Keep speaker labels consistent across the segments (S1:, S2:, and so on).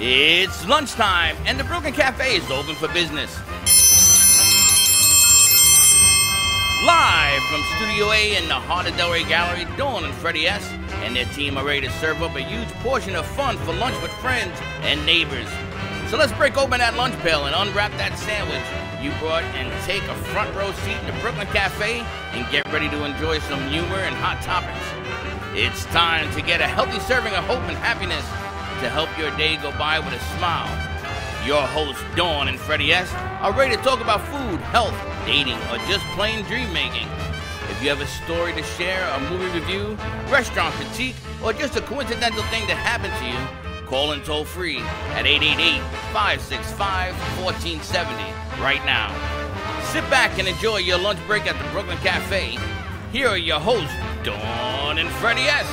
S1: It's lunchtime, and the Brooklyn Cafe is open for business. Live from Studio A in the heart of Delray Gallery, Dawn and Freddie S. and their team are ready to serve up a huge portion of fun for lunch with friends and neighbors. So let's break open that lunch pail and unwrap that sandwich you brought and take a front row seat in the Brooklyn Cafe and get ready to enjoy some humor and hot topics. It's time to get a healthy serving of hope and happiness to help your day go by with a smile. Your hosts, Dawn and Freddie S., are ready to talk about food, health, dating, or just plain dream making. If you have a story to share, a movie review, restaurant critique, or just a coincidental thing that happened to you, call in toll free at 888-565-1470 right now. Sit back and enjoy your lunch break at the Brooklyn Cafe. Here are your hosts, Dawn and Freddie S.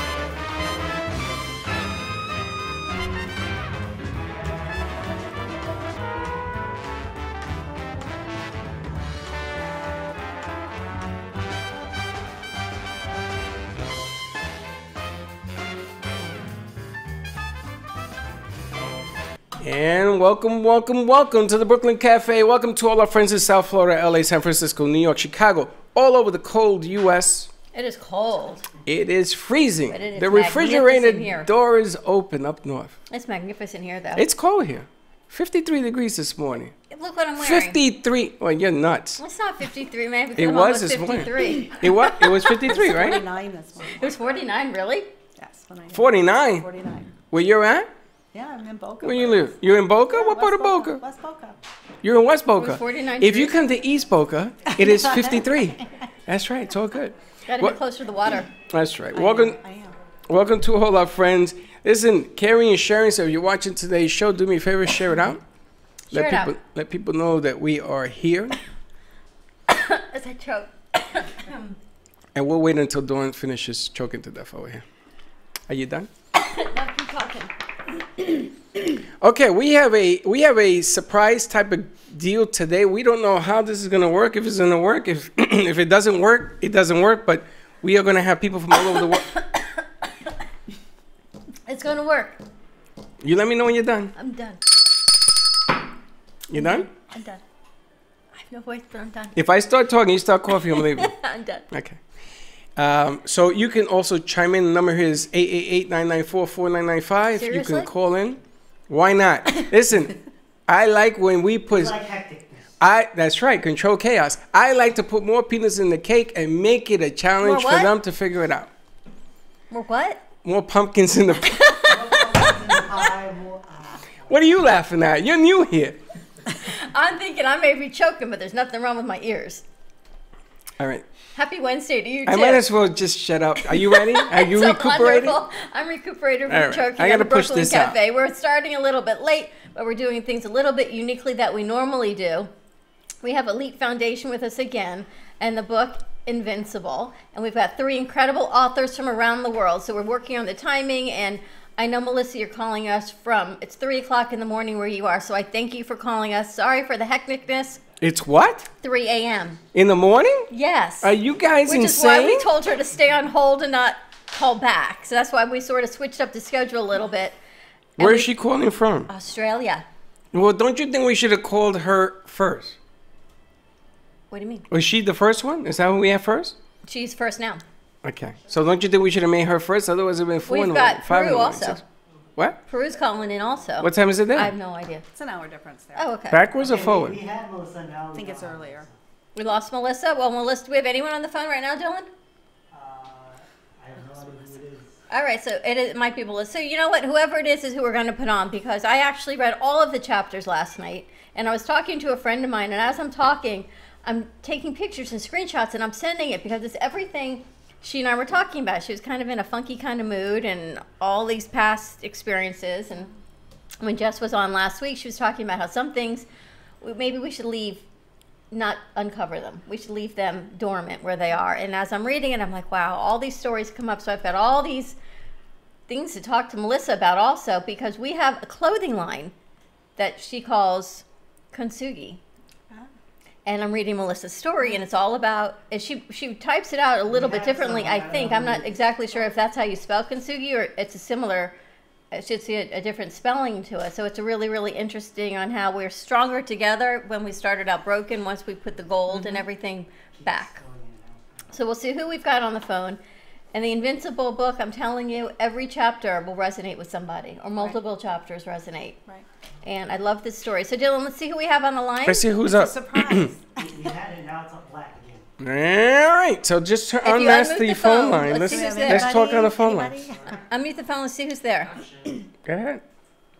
S2: And welcome to the Brooklyn Cafe. Welcome to all our friends in South Florida, LA, San Francisco, New York, Chicago, all over the cold U.S.
S3: It is cold.
S2: It is freezing.
S3: But it is
S2: the refrigerator
S3: here.
S2: door is open up north.
S3: It's magnificent here, though.
S2: It's cold here. 53 degrees this morning.
S3: Look what I'm wearing.
S2: 53. Well, you're nuts.
S3: It's not 53, man. Because
S2: It
S3: I'm
S2: was
S3: almost
S2: this
S3: 53.
S2: morning. It was 53, right?
S4: 49 this morning.
S3: It was 49, really?
S4: Yes,
S2: 49.
S4: 49.
S2: Where you're at?
S4: Yeah, I'm in Boca.
S2: Where you live? You're in Boca?
S4: Yeah,
S2: What part of
S4: West
S2: Boca?
S4: West Boca.
S2: You're in West Boca.
S3: It was 49
S2: If you
S3: degrees.
S2: come to East Boca, it is 53. That's right. It's all good.
S3: Gotta
S2: What-
S3: get closer to the water.
S2: That's right.
S4: I
S2: Welcome.
S4: am.
S2: Welcome to all our friends. Listen, caring and sharing. So if you're watching today's show, do me a favor, share it out.
S3: Share it out.
S2: Let people know that we are here.
S3: As I choke.
S2: And we'll wait until Dawn finishes choking to death over here. Are you done?
S3: Now keep talking.
S2: Okay, we have a surprise type of deal today. We don't know how this is gonna work. If it's gonna work, if if it doesn't work, it doesn't work. But we are gonna have people from all over the world.
S3: It's gonna work.
S2: You let me know when you're done.
S3: I'm done.
S2: You done?
S3: I'm done. I have no voice, but I'm done.
S2: If I start talking, you start coughing, I'm leaving.
S3: I'm done.
S2: Okay. So you can also chime in. The number here is 888-994-4995. You
S3: Seriously?
S2: can call in. Why not? Listen, I like when we put.
S5: Like hecticness.
S2: That's right. Control chaos. I like to put more peanuts in the cake and make it a challenge
S3: More
S2: for
S3: what?
S2: them to figure it out.
S3: More what?
S2: More pumpkins in the.
S5: Pie, more,
S2: What are you laughing at? You're new here.
S3: I'm thinking I may be choking, but there's nothing wrong with my ears.
S2: All right.
S3: Happy Wednesday to you, too.
S2: I might as well just shut up. Are you ready? Are you
S3: So
S2: recuperating?
S3: wonderful. I'm recuperated from
S2: All right.
S3: choking
S2: I
S3: at
S2: gotta
S3: the
S2: push
S3: Brooklyn
S2: this out.
S3: Cafe. We're starting a little bit late, but we're doing things a little bit uniquely that we normally do. We have Elite Foundation with us again, and the book Invincible. And we've got 3 incredible authors from around the world. So we're working on the timing, and I know, Melissa, you're calling us from, it's 3 o'clock in the morning where you are, so I thank you for calling us. Sorry for the hecticness.
S2: It's what?
S3: 3 a.m.
S2: In the morning?
S3: Yes.
S2: Are you guys
S3: Which
S2: insane?
S3: is why we told her to stay on hold and not call back. So that's why we sort of switched up the schedule a little bit. And
S2: Where is she calling from?
S3: Australia.
S2: Well, don't you think we should have called her first?
S3: What do you mean?
S2: Was she the first one? Is that who we have first?
S3: She's first now.
S2: Okay. So don't you think we should have made her first? Otherwise, it would have been 4 in
S3: We've
S2: the morning,
S3: got
S2: 5 in
S3: Peru
S2: the morning,
S3: also.
S2: 6. What?
S3: Peru's calling in also.
S2: What time is it there?
S3: I have no idea.
S4: It's an hour difference there.
S3: Oh, okay.
S2: Backwards or
S5: We
S2: forward?
S5: had Melissa now.
S4: I think it's earlier.
S3: We lost Melissa. Well, Melissa, do we have anyone on the phone right now, Dylan?
S5: I have no idea who it is.
S3: All right, so it might be Melissa. So you know what? Whoever it is who we're going to put on, because I actually read all of the chapters last night, and I was talking to a friend of mine, and as I'm talking, I'm taking pictures and screenshots, and I'm sending it because it's everything she and I were talking about. She was kind of in a funky kind of mood and all these past experiences. And when Jess was on last week, she was talking about how some things, maybe we should leave, not uncover them. We should leave them dormant where they are. And as I'm reading it, I'm like, wow, all these stories come up. So I've got all these things to talk to Melissa about also, because we have a clothing line that she calls Kintsugi. And I'm reading Melissa's story, and it's all about, and she types it out a little bit differently, I think. I'm not exactly sure if that's how you spell Kintsugi or it's a similar I should see a different spelling to it. So it's really, really interesting on how we're stronger together when we started out broken once we put the gold and everything back. So we'll see who we've got on the phone. And the Invincible book, I'm telling you, every chapter will resonate with somebody, or multiple chapters resonate.
S4: Right.
S3: And I love this story. So Dylan, let's see who we have on the line.
S2: Let's see who's
S4: It's
S2: up.
S4: a surprise.
S5: You had it, now it's up black again.
S2: All right, so just
S3: you
S2: unmask
S3: unmute
S2: the
S3: the
S2: phone
S3: phone,
S2: line.
S3: let's
S2: Let's
S3: see who's
S2: let's
S3: there.
S2: talk on the phone line.
S4: Anybody?
S3: Unmute the phone. Let's see who's there.
S2: Go ahead.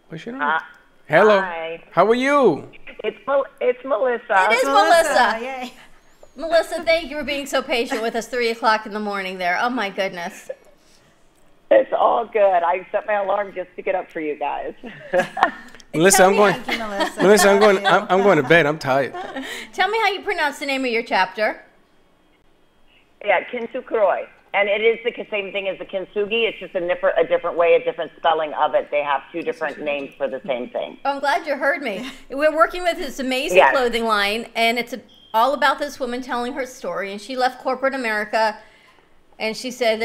S2: What's your name? Hello.
S6: Hi.
S2: How are you?
S6: It's Melissa.
S3: It is Melissa.
S4: Yay.
S3: Melissa, thank you for being so patient with us 3 o'clock in the morning there. Oh, my goodness.
S6: It's all good. I set my alarm just to get up for you guys.
S2: Melissa, I'm
S3: me
S2: going.
S4: Thank you, Melissa.
S2: Melissa, I'm going.
S4: Thank you.
S2: I'm going to bed. I'm tired.
S3: Tell me how you pronounce the name of your chapter.
S6: Yeah, Kintsukuroi. And it is the same thing as the kintsugi. It's just a different way, a different spelling of it. They have two different names for the same thing.
S3: Oh, I'm glad you heard me. We're working with this amazing
S6: Yes.
S3: clothing line, and it's all about this woman telling her story. And she left corporate America, and she said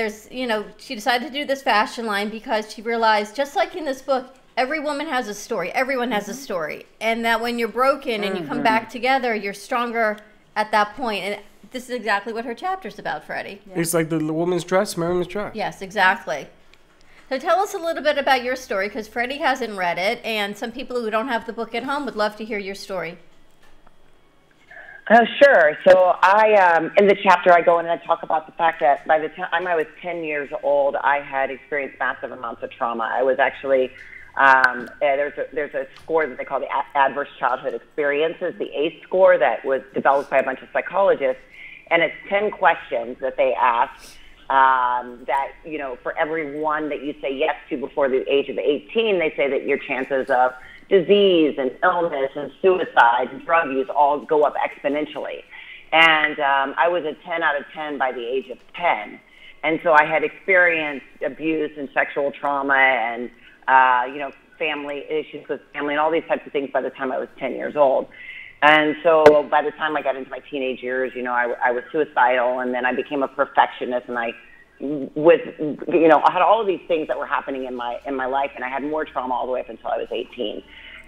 S3: she decided to do this fashion line because she realized, just like in this book, every woman has a story. Everyone has a story. And that when you're broken and you come back together, you're stronger at that point. And this is exactly what her chapter's about, Freddie.
S2: It's like the woman's dress, Miriam's dress.
S3: Yes, exactly. So tell us a little bit about your story, because Freddie hasn't read it, and some people who don't have the book at home would love to hear your story.
S6: Sure. So in the chapter, I go in and I talk about the fact that by the time I was 10 years old, I had experienced massive amounts of trauma. I was actually, there's a score that they call the Adverse Childhood Experiences, the ACE score, that was developed by a bunch of psychologists. And it's 10 questions that they ask that, for every one that you say yes to before the age of 18, they say that your chances of disease and illness and suicide and drug use all go up exponentially. And I was a 10 out of 10 by the age of 10. And so I had experienced abuse and sexual trauma and, family issues with family and all these types of things by the time I was 10 years old. And so by the time I got into my teenage years, I was suicidal, and then I became a perfectionist, and I had all of these things that were happening in my life, and I had more trauma all the way up until I was 18.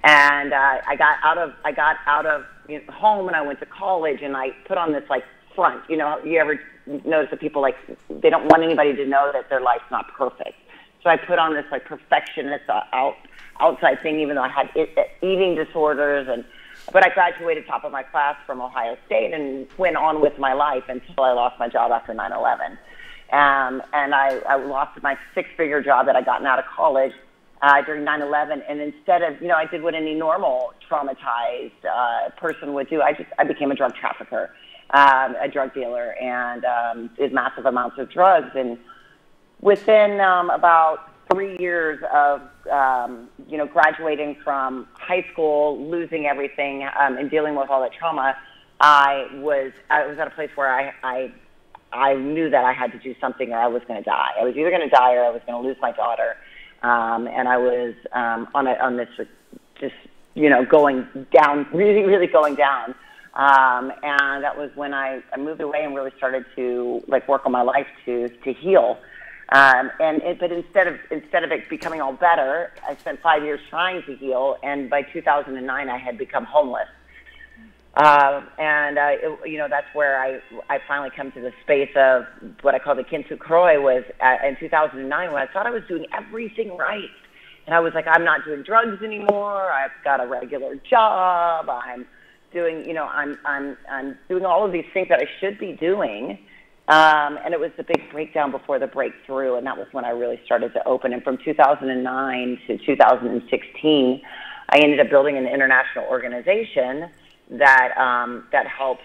S6: And I got out of home, and I went to college, and I put on this front. You ever notice that people they don't want anybody to know that their life's not perfect. So I put on this perfectionist outside thing, even though I had eating disorders But I graduated top of my class from Ohio State and went on with my life until I lost my job after 9/11. And I lost my six-figure job that I'd gotten out of college during 9/11. And instead of, I did what any normal traumatized person would do. I became a drug trafficker, a drug dealer, and did massive amounts of drugs. And within about 3 years of, graduating from high school, losing everything, and dealing with all that trauma, I was at a place where I knew that I had to do something or I was going to die. I was either going to die or I was going to lose my daughter. And I was on this just, going down, really, really going down. And that was when I moved away and really started to work on my life to heal. But instead of it becoming all better, I spent 5 years trying to heal, and by 2009 I had become homeless. That's where I finally come to the space of what I call the Kintsukuroi. Was in 2009 when I thought I was doing everything right, and I was like, I'm not doing drugs anymore. I've got a regular job. I'm doing, I'm doing all of these things that I should be doing. And it was the big breakdown before the breakthrough, and that was when I really started to open. And from 2009 to 2016, I ended up building an international organization that helps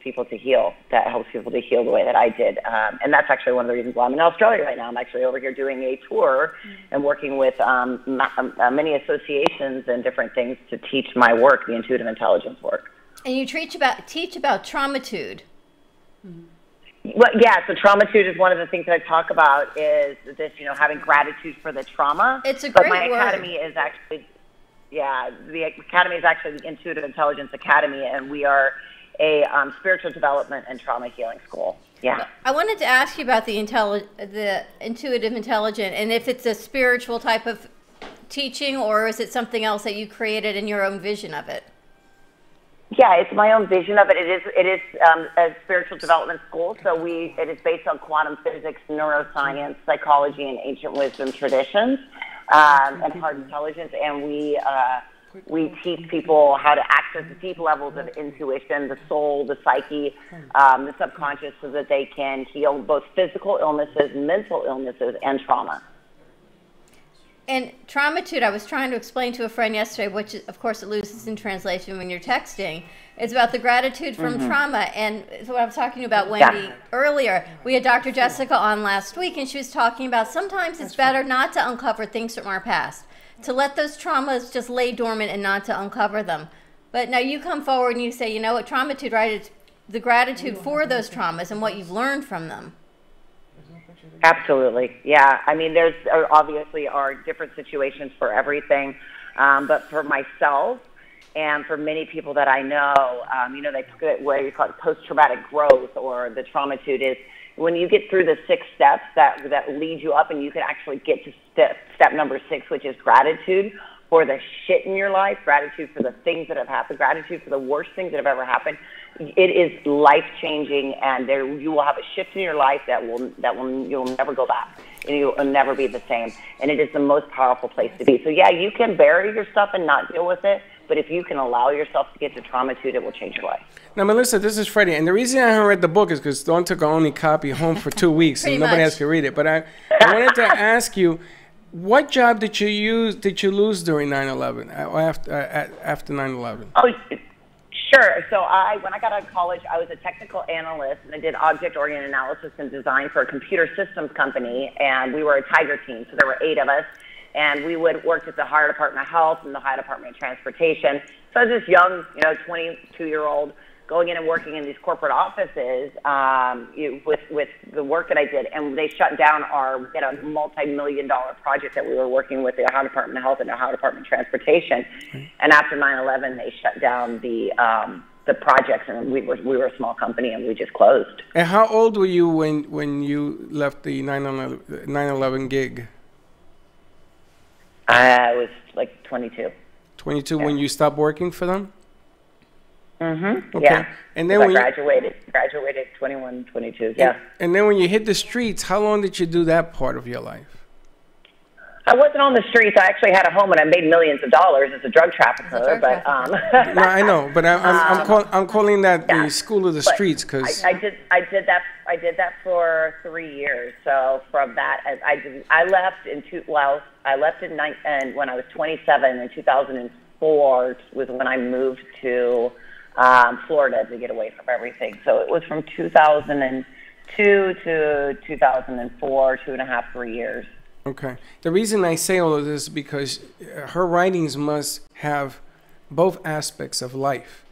S6: people to heal, the way that I did. And that's actually one of the reasons why I'm in Australia right now. I'm actually over here doing a tour and working with many associations and different things to teach my work, the intuitive intelligence work.
S3: And you teach about Traumatude.
S6: Well, yeah, so Traumatude is one of the things that I talk about is this, having gratitude for the trauma.
S3: It's a great
S6: word. But my academy is actually, the academy is actually the Intuitive Intelligence Academy, and we are a spiritual development and trauma healing school. Yeah.
S3: I wanted to ask you about the intuitive intelligent, and if it's a spiritual type of teaching, or is it something else that you created in your own vision of it?
S6: Yeah, it's my own vision of it. It is a spiritual development school, so it is based on quantum physics, neuroscience, psychology, and ancient wisdom traditions, and heart intelligence. And we teach people how to access the deep levels of intuition, the soul, the psyche, the subconscious, so that they can heal both physical illnesses, mental illnesses, and trauma.
S3: And Traumatude, I was trying to explain to a friend yesterday, which of course it loses in translation when you're texting. It's about the gratitude from trauma. And what I was talking about, Wendy, earlier. We had Dr. Jessica on last week, and she was talking about sometimes it's better not to uncover things from our past, to let those traumas just lay dormant and not to uncover them. But now you come forward and you say, you know what, Traumatude, right? It's the gratitude for those traumas and what you've learned from them.
S6: Absolutely. Yeah. I mean, there's obviously are different situations for everything. But for myself and for many people that I know, they talk about what you call it post-traumatic growth, or the Traumatude is when you get through the 6 steps that lead you up, and you can actually get to step number 6, which is gratitude for the shit in your life, gratitude for the things that have happened, gratitude for the worst things that have ever happened. It is life-changing, and you will have a shift in your life you'll never go back, and you'll never be the same. And it is the most powerful place to be. So yeah, you can bury your stuff and not deal with it, but if you can allow yourself to get to Traumatude, it will change your life.
S2: Now, Melissa, this is Freddie, and the reason I haven't read the book is because Dawn took her only copy home for 2 weeks, and nobody else could read it. But I wanted to ask you, what job did you lose during 9/11 or after 9/11?
S6: Oh, sure. So when I got out of college, I was a technical analyst, and I did object-oriented analysis and design for a computer systems company, and we were a Tiger team, so there were 8 of us, and we would work at the Ohio Department of Health and the Ohio Department of Transportation. So I was this young, 22-year-old going in and working in these corporate offices with the work that I did, and they shut down we had a multi-million-dollar project that we were working with the Ohio Department of Health and the Ohio Department of Transportation. And after 9/11, they shut down the projects, and we were a small company, and we just closed.
S2: And how old were you when you left the 9/11 gig?
S6: I was like 22.
S2: 22 when you stopped working for them?
S6: Mm-hmm.
S2: Okay.
S6: Yeah.
S2: And then
S6: I
S2: when
S6: graduated 21, 22. Yeah.
S2: And then when you hit the streets, how long did you do that part of your life?
S6: I wasn't on the streets. I actually had a home, and I made millions of dollars as a drug trafficker.
S2: No, I know, but I'm calling that the school of the streets because
S6: I did that for 3 years. So from that, I left when I was 27 in 2004 was when I moved to Florida to get away from everything. So it was from 2002 to 2004, 2.5, 3 years.
S2: Okay. The reason I say all of this is because her writings must have both aspects of life.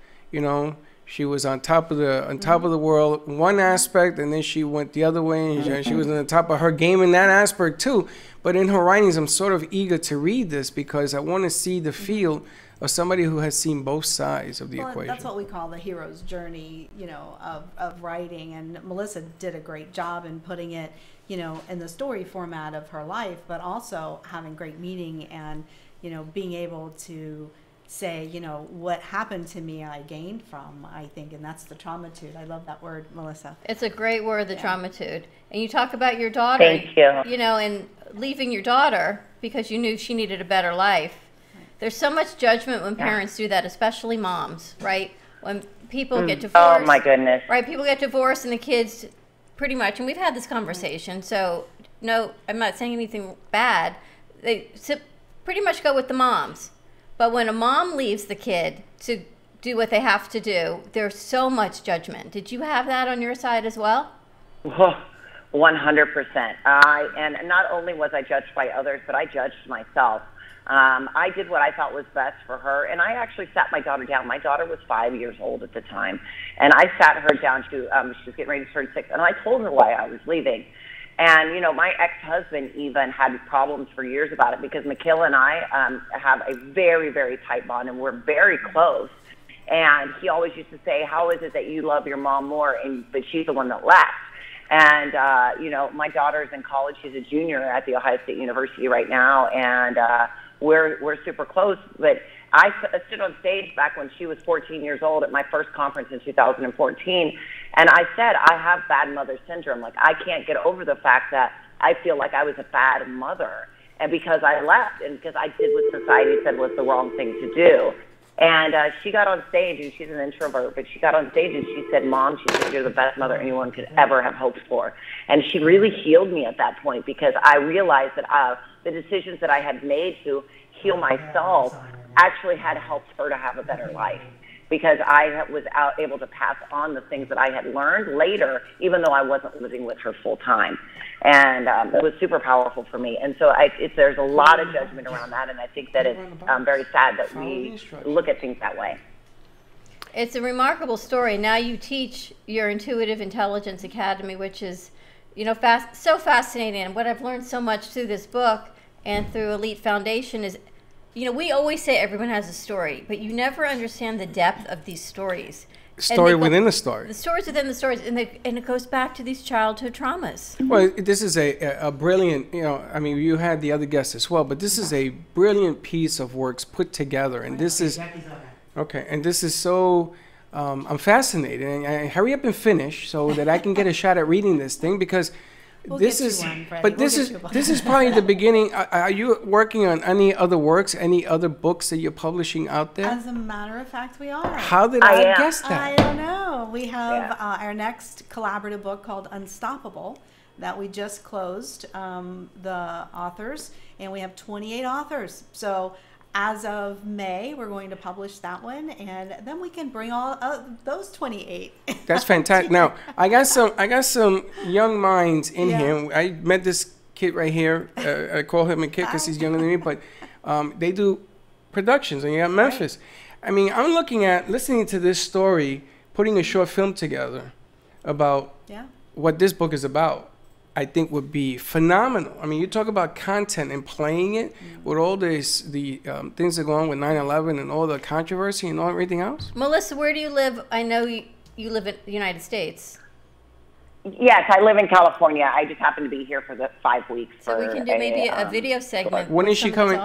S2: She was on top of the world, one aspect, and then she went the other way, and she was on the top of her game in that aspect too. But in her writings, I'm sort of eager to read this because I want to see the feel of somebody who has seen both sides of the equation.
S4: That's what we call the hero's journey, of writing. And Melissa did a great job in putting it, in the story format of her life, but also having great meaning and, being able to say, what happened to me I gained from, I think, and that's the Traumatude. I love that word, Melissa.
S3: It's a great word, the Traumatude. And you talk about your daughter.
S6: Thank you.
S3: And leaving your daughter because you knew she needed a better life. There's so much judgment when parents do that, especially moms, right? When people get divorced.
S6: Oh, my goodness.
S3: Right, people get divorced and the kids pretty much, and we've had this conversation, so no, I'm not saying anything bad. They pretty much go with the moms. But when a mom leaves the kid to do what they have to do, there's so much judgment. Did you have that on your side as well?
S6: 100%. And not only was I judged by others, but I judged myself. I did what I thought was best for her, and I actually sat my daughter down. My daughter was 5 years old at the time, and I sat her down she was getting ready to turn 6, and I told her why I was leaving. And, my ex-husband even had problems for years about it because Michaela and I have a very, very tight bond, and we're very close. And he always used to say, how is it that you love your mom more, but she's the one that left? And, my daughter's in college. She's a junior at the Ohio State University right now. And we're super close. But I stood on stage back when she was 14 years old at my first conference in 2014. And I said, I have bad mother syndrome. Like, I can't get over the fact that I feel like I was a bad mother. And because I left and because I did what society said was the wrong thing to do. And she got on stage, and she's an introvert, but she got on stage and she said, Mom, she said, you're the best mother anyone could ever have hoped for. And she really healed me at that point, because I realized that the decisions that I had made to heal myself actually had helped her to have a better life, because I was able to pass on the things that I had learned later, even though I wasn't living with her full time. And it was super powerful for me. And so there's a lot of judgment around that, and I think that it's very sad that we look at things that way.
S3: It's a remarkable story. Now you teach your Intuitive Intelligence Academy, which is, so fascinating. And what I've learned so much through this book and through Elite Foundation is, we always say everyone has a story, but you never understand the depth of these stories.
S2: Story within the story.
S3: The stories within the stories, and it goes back to these childhood traumas.
S2: Well, this is a brilliant, you had the other guests as well, but this is a brilliant piece of works put together, and this is, okay, and this is so, I'm fascinated, and hurry up and finish so that I can get a shot at reading this thing, because this is probably the beginning. Are you working on any other works, any other books that you're publishing out there?
S4: As a matter of fact, we are.
S2: How did I guess that?
S4: I don't know. We have our next collaborative book called Unstoppable that we just closed the authors, and we have 28 authors. So as of May, we're going to publish that one, and then we can bring all those 28.
S2: That's fantastic. Now, I got some young minds in here. I met this kid right here. I call him a kid because he's younger than me, but they do productions, and you got Memphis. Right. I'm listening to this story, putting a short film together about what this book is about. I think would be phenomenal. You talk about content and playing it with all the things that go on with 9/11 and all the controversy and everything else.
S3: Melissa, where do you live? I know you live in the United States.
S6: Yes, I live in California. I just happen to be here for the 5 weeks.
S3: So we can do maybe a video segment.
S2: When is she coming?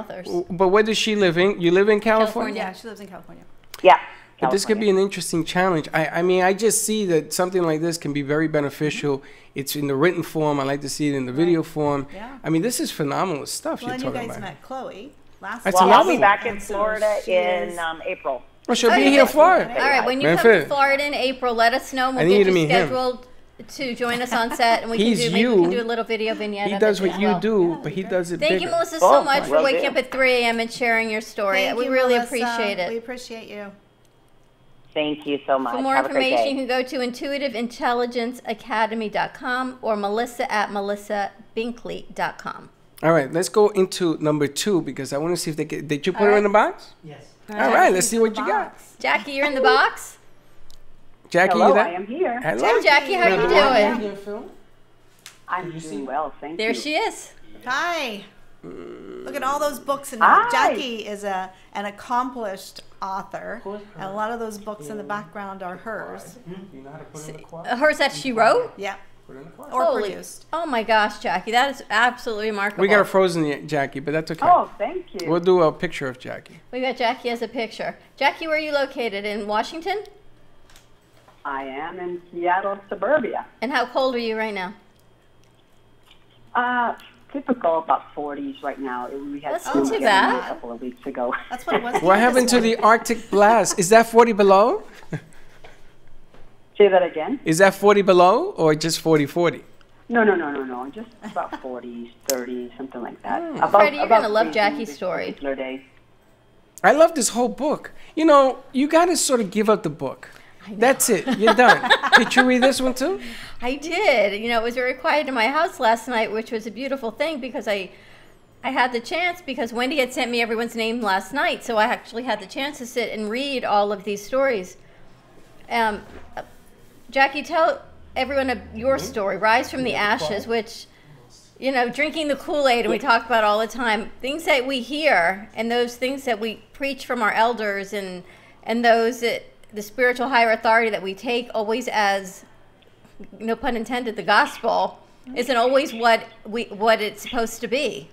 S2: But where does she live in? You live in California?
S4: Yeah, she lives in California.
S6: Yeah.
S2: But this could be an interesting challenge. I just see that something like this can be very beneficial. It's in the written form. I like to see it in the video form. Yeah. This is phenomenal stuff you're talking about.
S4: You guys met Chloe last
S6: week. Well, I'll be back in Florida in April.
S2: Well, she'll be here in Florida.
S3: All right, when you come to Florida in April, let us know. We'll get you scheduled to join us on set, and we can do a little video vignette.
S2: He does what you do, but he does it bigger.
S3: Thank you, Melissa, so much for waking up at 3 a.m. and sharing your story. We really appreciate it.
S4: We appreciate you.
S6: Thank you so much.
S3: For more information, you can go to intuitiveintelligenceacademy.com or melissa@melissabinkley.com.
S2: All right, let's go into number 2 because I want to see if did you put her in the box?
S5: Yes.
S2: All right, let's see what you got.
S3: Jackie, you're in the box?
S6: Jackie,
S7: hello,
S6: you there?
S7: I am here.
S3: Hello. Hey, Jackie, how are you doing?
S7: I'm doing well, thank you.
S3: There she is.
S4: Hi. Look at all those books. And Jackie is an accomplished author. And a lot of those books in the background are hers.
S2: You know how to put in the quad?
S3: Hers that she wrote?
S4: Yeah.
S3: Or produced. Oh my gosh, Jackie, that is absolutely remarkable.
S2: We got a frozen Jackie, but that's okay.
S7: Oh, thank you.
S2: We'll do a picture of Jackie.
S3: We got Jackie as a picture. Jackie, where are you located? In Washington?
S7: I am in Seattle, suburbia.
S3: And how cold are you right now?
S7: Typical, about 40s right now. We had
S3: That's not too bad.
S7: A couple of weeks ago.
S4: That's what it was.
S2: What happened to the Arctic blast? Is that 40 below?
S7: Say that again?
S2: Is that 40 below or just 40?
S7: No. Just about 40s, 30s, something like that.
S3: Freddie, you're going to love Jackie's story.
S7: Day.
S2: I love this whole book. You got to sort of give up the book. That's it. You're done. Did you read this one too?
S3: I did. It was very quiet in my house last night, which was a beautiful thing because I had the chance because Wendy had sent me everyone's name last night, so I actually had the chance to sit and read all of these stories. Jackie, tell everyone your story, Rise from the Ashes, which, drinking the Kool-Aid, and we talk about all the time, things that we hear and those things that we preach from our elders and those that the spiritual higher authority that we take always as no pun intended, the gospel isn't always what it's supposed to be.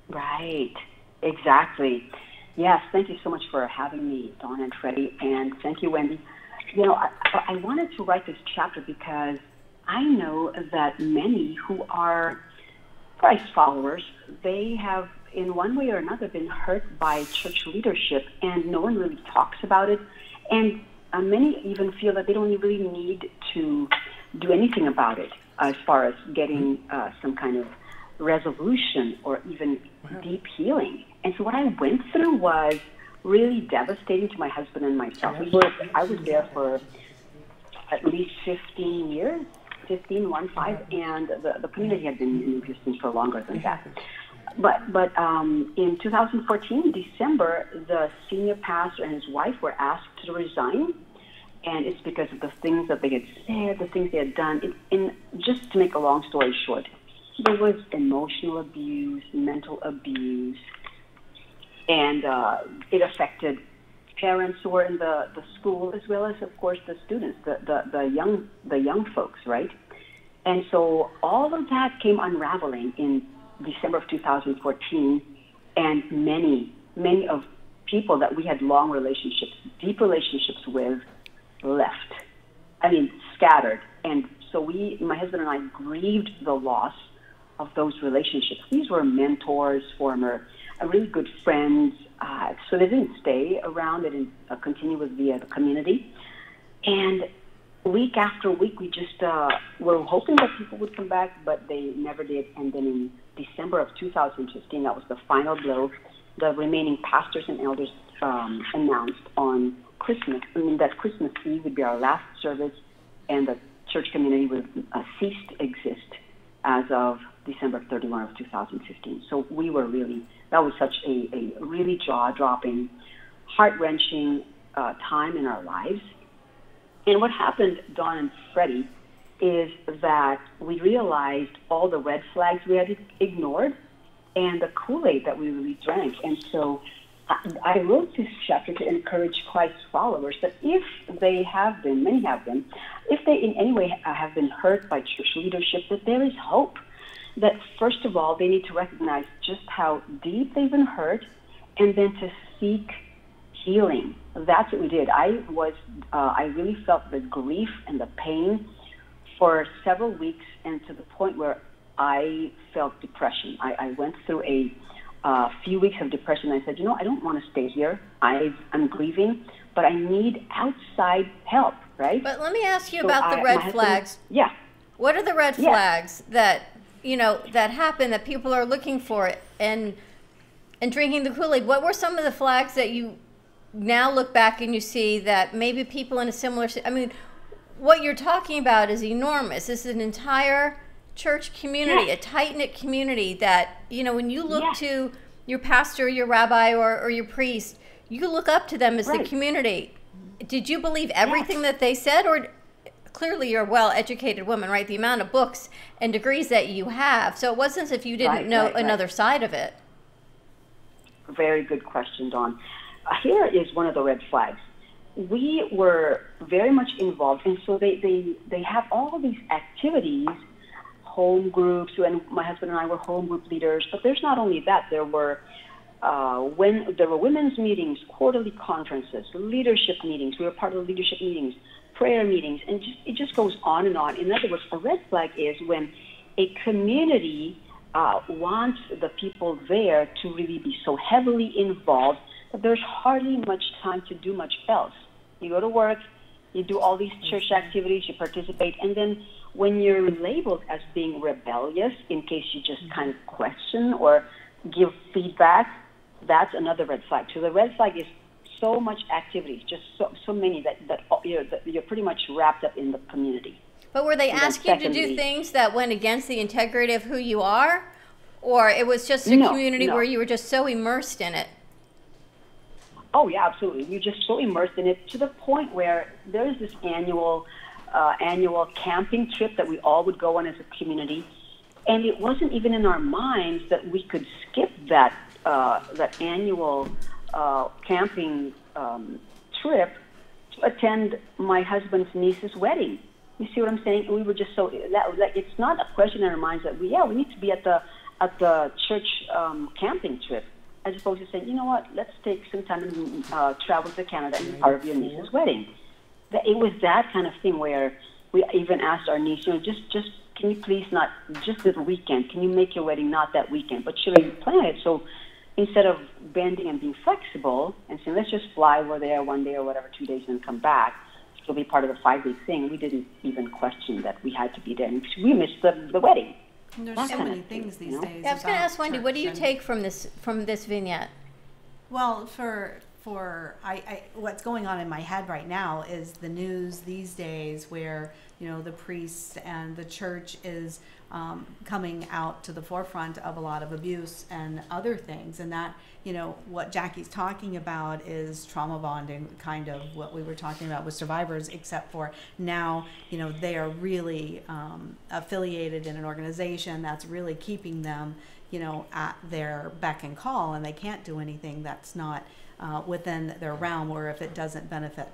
S7: Right. Exactly. Yes. Thank you so much for having me, Dawn and Freddie, and thank you, Wendy. You know, I wanted to write this chapter because I know that many who are Christ followers, they have in one way or another been hurt by church leadership, and no one really talks about it. And many even feel that they don't really need to do anything about it as far as getting some kind of resolution or even deep healing. And so what I went through was really devastating to my husband and myself. I was there for at least 15 years, 15, and the community had been in existence for longer than that. But in 2014, December, the senior pastor and his wife were asked to resign, and it's because of the things that they had said, the things they had done. Just to make a long story short, there was emotional abuse, mental abuse, and it affected parents who were in the school, as well as, of course, the students, the young folks, right? And so all of that came unraveling in December of 2014, and many of people that we had long relationships, deep relationships with, left. I mean, scattered. And so my husband and I grieved the loss of those relationships. These were mentors, former really good friends, so they didn't stay around. They didn't continue with the community. And week after week, we just were hoping that people would come back, but they never did. And then in December of 2015, that was the final blow. The remaining pastors and elders announced on Christmas, that Christmas Eve would be our last service, and the church community would cease to exist as of December 31 of 2015. So we were that was such a really jaw-dropping, heart-wrenching time in our lives. And what happened, Dawn and Freddie, is that we realized all the red flags we had ignored and the Kool-Aid that we really drank. And so I wrote this chapter to encourage Christ followers that if they have been, many have been, if they in any way have been hurt by church leadership, that there is hope. That first of all, they need to recognize just how deep they've been hurt, and then to seek healing. That's what we did. I really felt the grief and the pain for several weeks, and to the point where I felt depression. I went through a few weeks of depression. I said, I don't want to stay here. I'm grieving, but I need outside help, right?
S3: But let me ask you about the red flags.
S7: Yeah.
S3: What are the red flags that that happen, that people are looking for and drinking the Kool-Aid? What were some of the flags that you now look back and you see that maybe people in a similar, what you're talking about is enormous. This is an entire church community, a tight-knit community that, when you look to your pastor, your rabbi, or your priest, you look up to them as the community. Did you believe everything that they said? Or clearly you're a well-educated woman, right? The amount of books and degrees that you have. So it wasn't as if you didn't know another side of it.
S7: Very good question, Dawn. Here is one of the red flags. We were very much involved, and so they have all of these activities, home groups, and my husband and I were home group leaders. But there's not only that. There were women's meetings, quarterly conferences, leadership meetings. We were part of the leadership meetings, prayer meetings, and it just goes on and on. In other words, a red flag is when a community wants the people there to really be so heavily involved that there's hardly much time to do much else. You go to work, you do all these church activities, you participate, and then when you're labeled as being rebellious, in case you just kind of question or give feedback, that's another red flag. So the red flag is so much activities, just so many that you're pretty much wrapped up in the community.
S3: But were they asking you to do things that went against the integrity of who you are? Or it was just a community where you were just so immersed in it?
S7: Oh, yeah, absolutely. You're just so immersed in it to the point where there's this annual camping trip that we all would go on as a community. And it wasn't even in our minds that we could skip that annual camping trip to attend my husband's niece's wedding. You see what I'm saying? And we were just so, like, it's not a question in our minds that we need to be at the church camping trip, as opposed to saying, you know what, let's take some time and travel to Canada and be part of your niece's wedding. It was that kind of thing where we even asked our niece, you know, just can you please not, just the weekend, can you make your wedding not that weekend, but should we plan it? So instead of bending and being flexible and saying, let's just fly over there one day or whatever, 2 days and come back, it'll be part of the 5-day thing, we didn't even question that we had to be there. And we missed the wedding.
S4: And there's
S7: That
S4: so
S7: kind
S4: many
S7: of thing,
S4: things
S7: you
S4: these
S7: know?
S4: days.
S3: Yeah, I was going to
S4: about
S3: ask Wendy, what do you
S4: church
S3: take from this vignette?
S4: Well, for I what's going on in my head right now is the news these days where, you know, the priests and the church is coming out to the forefront of a lot of abuse and other things. And that, you know, what Jackie's talking about is trauma bonding, kind of what we were talking about with survivors, except for now, you know, they are really affiliated in an organization that's really keeping them, you know, at their beck and call, and they can't do anything that's not within their realm, or if it doesn't benefit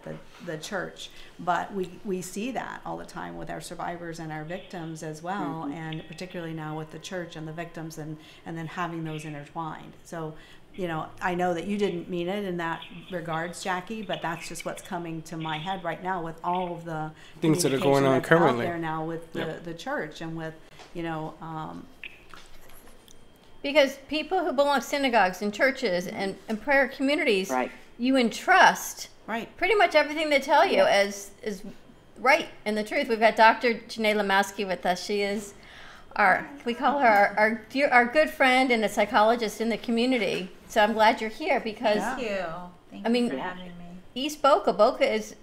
S4: the church. But we see that all the time with our survivors and our victims as well, and particularly now with the church and the victims, and then having those intertwined. So, you know, I know that you didn't mean it in that regards, Jackie, but that's just what's coming to my head right now with all of the
S2: Things that are going on
S4: communication that's
S2: currently.
S4: out there now with the church and with, you know,
S3: Because people who belong to synagogues and churches and prayer communities,
S7: Right.
S3: you entrust
S4: right.
S3: pretty much everything they tell you as is right and the truth. We've got Dr. Janae Lamowski with us. She is we call her our good friend and a psychologist in the community. So I'm glad you're here because
S8: Thank you. Thank
S3: I
S8: you
S3: mean,
S8: for having me.
S3: East Boca is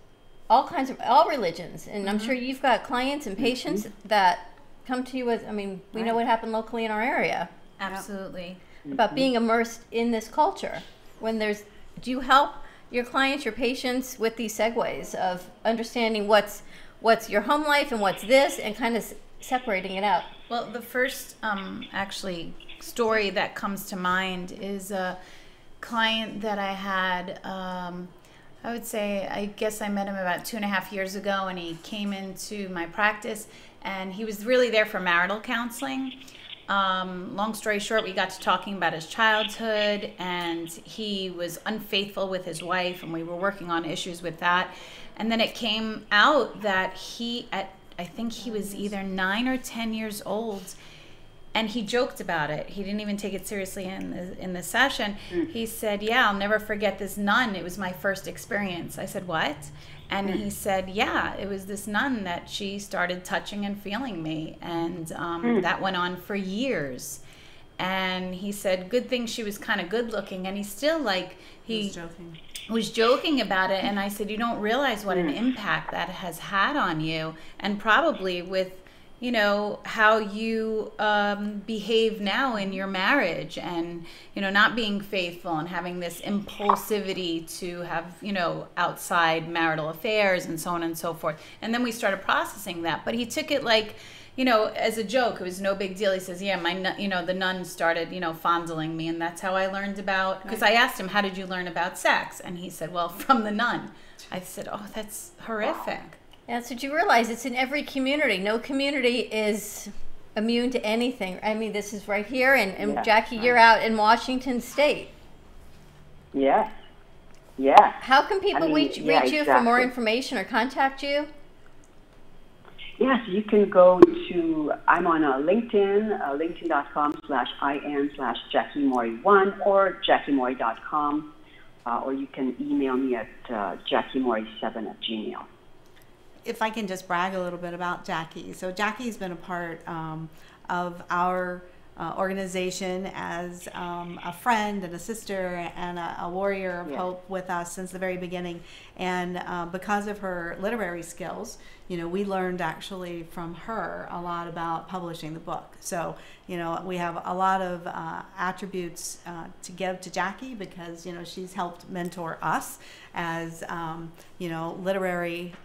S3: all religions, and I'm sure you've got clients and patients that come to you with. I mean, we know what happened locally in our area.
S8: Absolutely.
S3: About being immersed in this culture. Do you help your clients, your patients with these segues of understanding what's your home life and what's this, and kind of separating it out?
S8: Well, the first actually story that comes to mind is a client that I had. I would say, I guess I met him about 2.5 years ago, and he came into my practice, and he was really there for marital counseling. Long story short, we got to talking about his childhood, and he was unfaithful with his wife, and we were working on issues with that. And then it came out that I think he was either 9 or 10 years old, and he joked about it. He didn't even take it seriously in the session. He said, "Yeah, I'll never forget this nun. It was my first experience." I said, "What?" And he said, "Yeah, it was this nun that she started touching and feeling me, and that went on for years." And he said, "Good thing she was kind of good looking." And he's still like, he was joking about it. And I said, "You don't realize what an impact that has had on you, and probably with, you know, how you behave now in your marriage, and, you know, not being faithful and having this impulsivity to have, you know, outside marital affairs and so on and so forth." And then we started processing that, but he took it like, you know, as a joke. It was no big deal. He says, "Yeah, the nun started, you know, fondling me, and that's how I learned about," because I asked him, "How did you learn about sex?" And he said, "Well, from the nun." I said, "Oh, that's horrific."
S3: That's what you realize. It's in every community. No community is immune to anything. I mean, this is right here. And Jackie, you're out in Washington State.
S7: Yeah. Yeah.
S3: How can people reach you for more information or contact you?
S7: Yes, you can go to, I'm on LinkedIn, linkedin.com/IN/JackieMori1 or JackieMori.com, or you can email me at JackieMori7@gmail.
S4: If I can just brag a little bit about Jackie. So Jackie's been a part of our organization as a friend and a sister and a warrior of hope with us since the very beginning. And because of her literary skills, you know, we learned actually from her a lot about publishing the book. So, you know, we have a lot of attributes to give to Jackie because, you know, she's helped mentor us as, you know, literary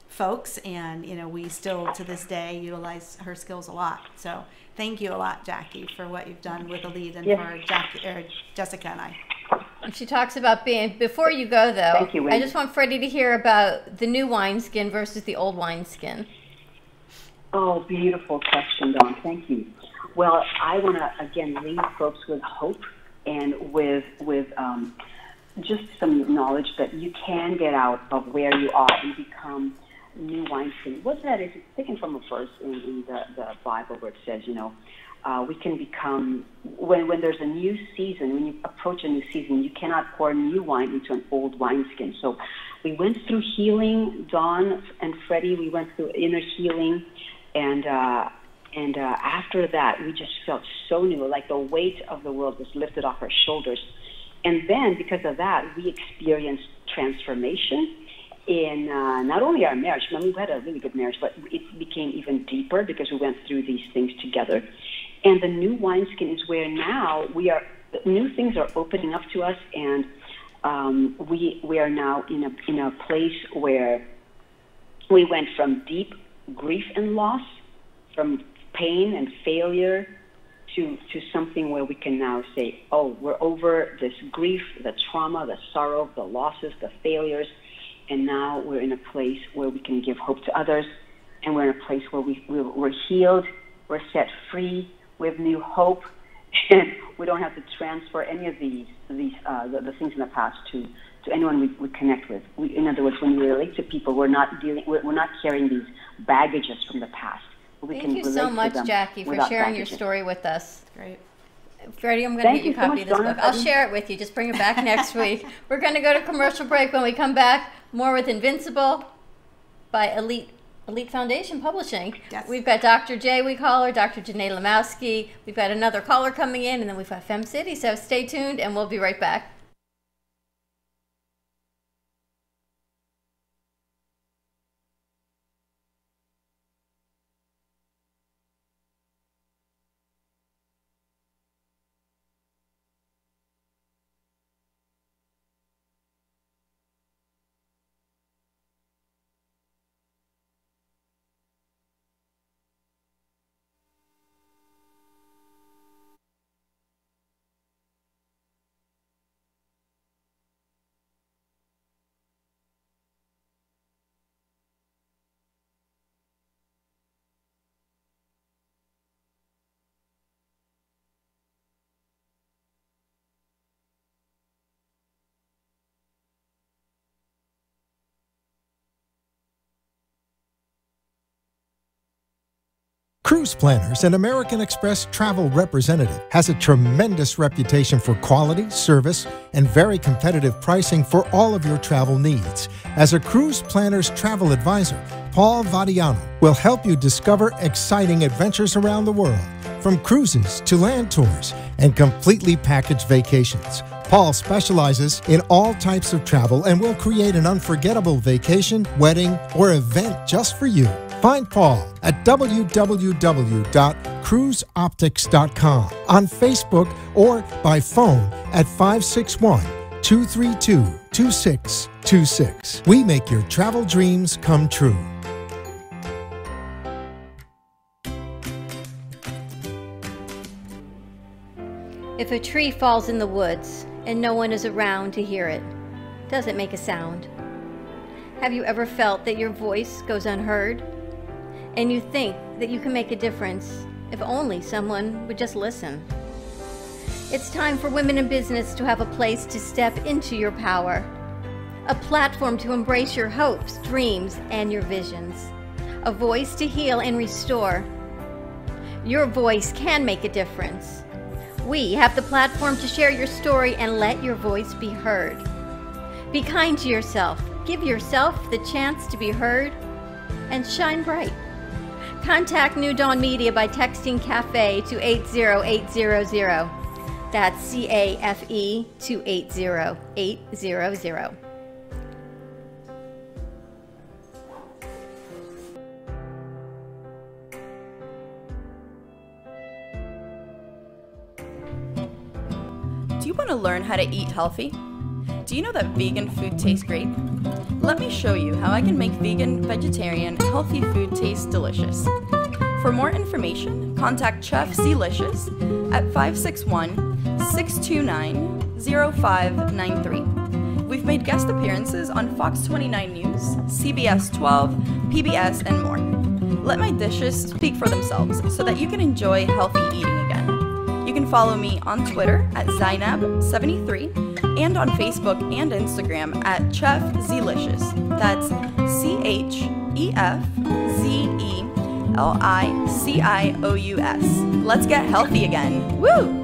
S4: folks, and, you know, we still to this day utilize her skills a lot. So thank you a lot, Jackie, for what you've done with the lead and for Jessica and I.
S3: And she talks about being, before you go though,
S7: Thank you, Wendy.
S3: I just want Freddie to hear about the new wineskin versus the old wineskin.
S7: Oh, beautiful question, Dawn. Thank you. Well, I want to, again, leave folks with hope and with just some knowledge that you can get out of where you are and become new wineskin. What that is, it's taken from a verse in the Bible where it says, we can become, when there's a new season, when you approach a new season, you cannot pour new wine into an old wineskin. So we went through healing, Dawn and Freddie, we went through inner healing, and after that, we just felt so new, like the weight of the world was lifted off our shoulders. And then, because of that, we experienced transformation in not only our marriage, I mean, we've had a really good marriage, but it became even deeper because we went through these things together. And the new wineskin is where now new things are opening up to us, and we are now in a place where we went from deep grief and loss, from pain and failure, to something where we can now say, oh, we're over this grief, the trauma, the sorrow, the losses, the failures, and now we're in a place where we can give hope to others, and we're in a place where we're healed, we're set free, we have new hope, and we don't have to transfer any of the things in the past to anyone we connect with. In other words, when we relate to people, we're not carrying these baggages from the past.
S3: Thank you so much, Jackie, for sharing your story with us.
S4: Great.
S3: Freddie, I'm going to get you a copy of this book. I'll share it with you. Just bring it back next week. We're going to go to commercial break. When we come back, more with Invincible by Elite Foundation Publishing.
S4: Yes.
S3: We've got Dr. J, we call her, Dr. Janae Lamowski. We've got another caller coming in, and then we've got Fem City. So stay tuned, and we'll be right back.
S9: Cruise Planners, an American Express travel representative, has a tremendous reputation for quality, service, and very competitive pricing for all of your travel needs. As a Cruise Planners travel advisor, Paul Vadiano will help you discover exciting adventures around the world, from cruises to land tours and completely packaged vacations. Paul specializes in all types of travel and will create an unforgettable vacation, wedding, or event just for you. Find Paul at www.cruiseoptics.com, on Facebook, or by phone at 561-232-2626. We make your travel dreams come true.
S3: If a tree falls in the woods and no one is around to hear it, does it make a sound? Have you ever felt that your voice goes unheard? And you think that you can make a difference if only someone would just listen? It's time for women in business to have a place to step into your power, a platform to embrace your hopes, dreams, and your visions, a voice to heal and restore. Your voice can make a difference. We have the platform to share your story and let your voice be heard. Be kind to yourself, give yourself the chance to be heard, and shine bright. Contact New Dawn Media by texting CAFE to 80800. That's CAFE to 80800.
S10: Do you want to learn how to eat healthy? Do you know that vegan food tastes great? Let me show you how I can make vegan, vegetarian, healthy food taste delicious. For more information, contact Chef Zelicious at 561-629-0000 0593. We've made guest appearances on Fox 29 News, CBS 12, PBS, and more. Let my dishes speak for themselves so that you can enjoy healthy eating again. You can follow me on Twitter at Zainab73 and on Facebook and Instagram at Chef Zelicious. That's ChefZelicious. Let's get healthy again. Woo!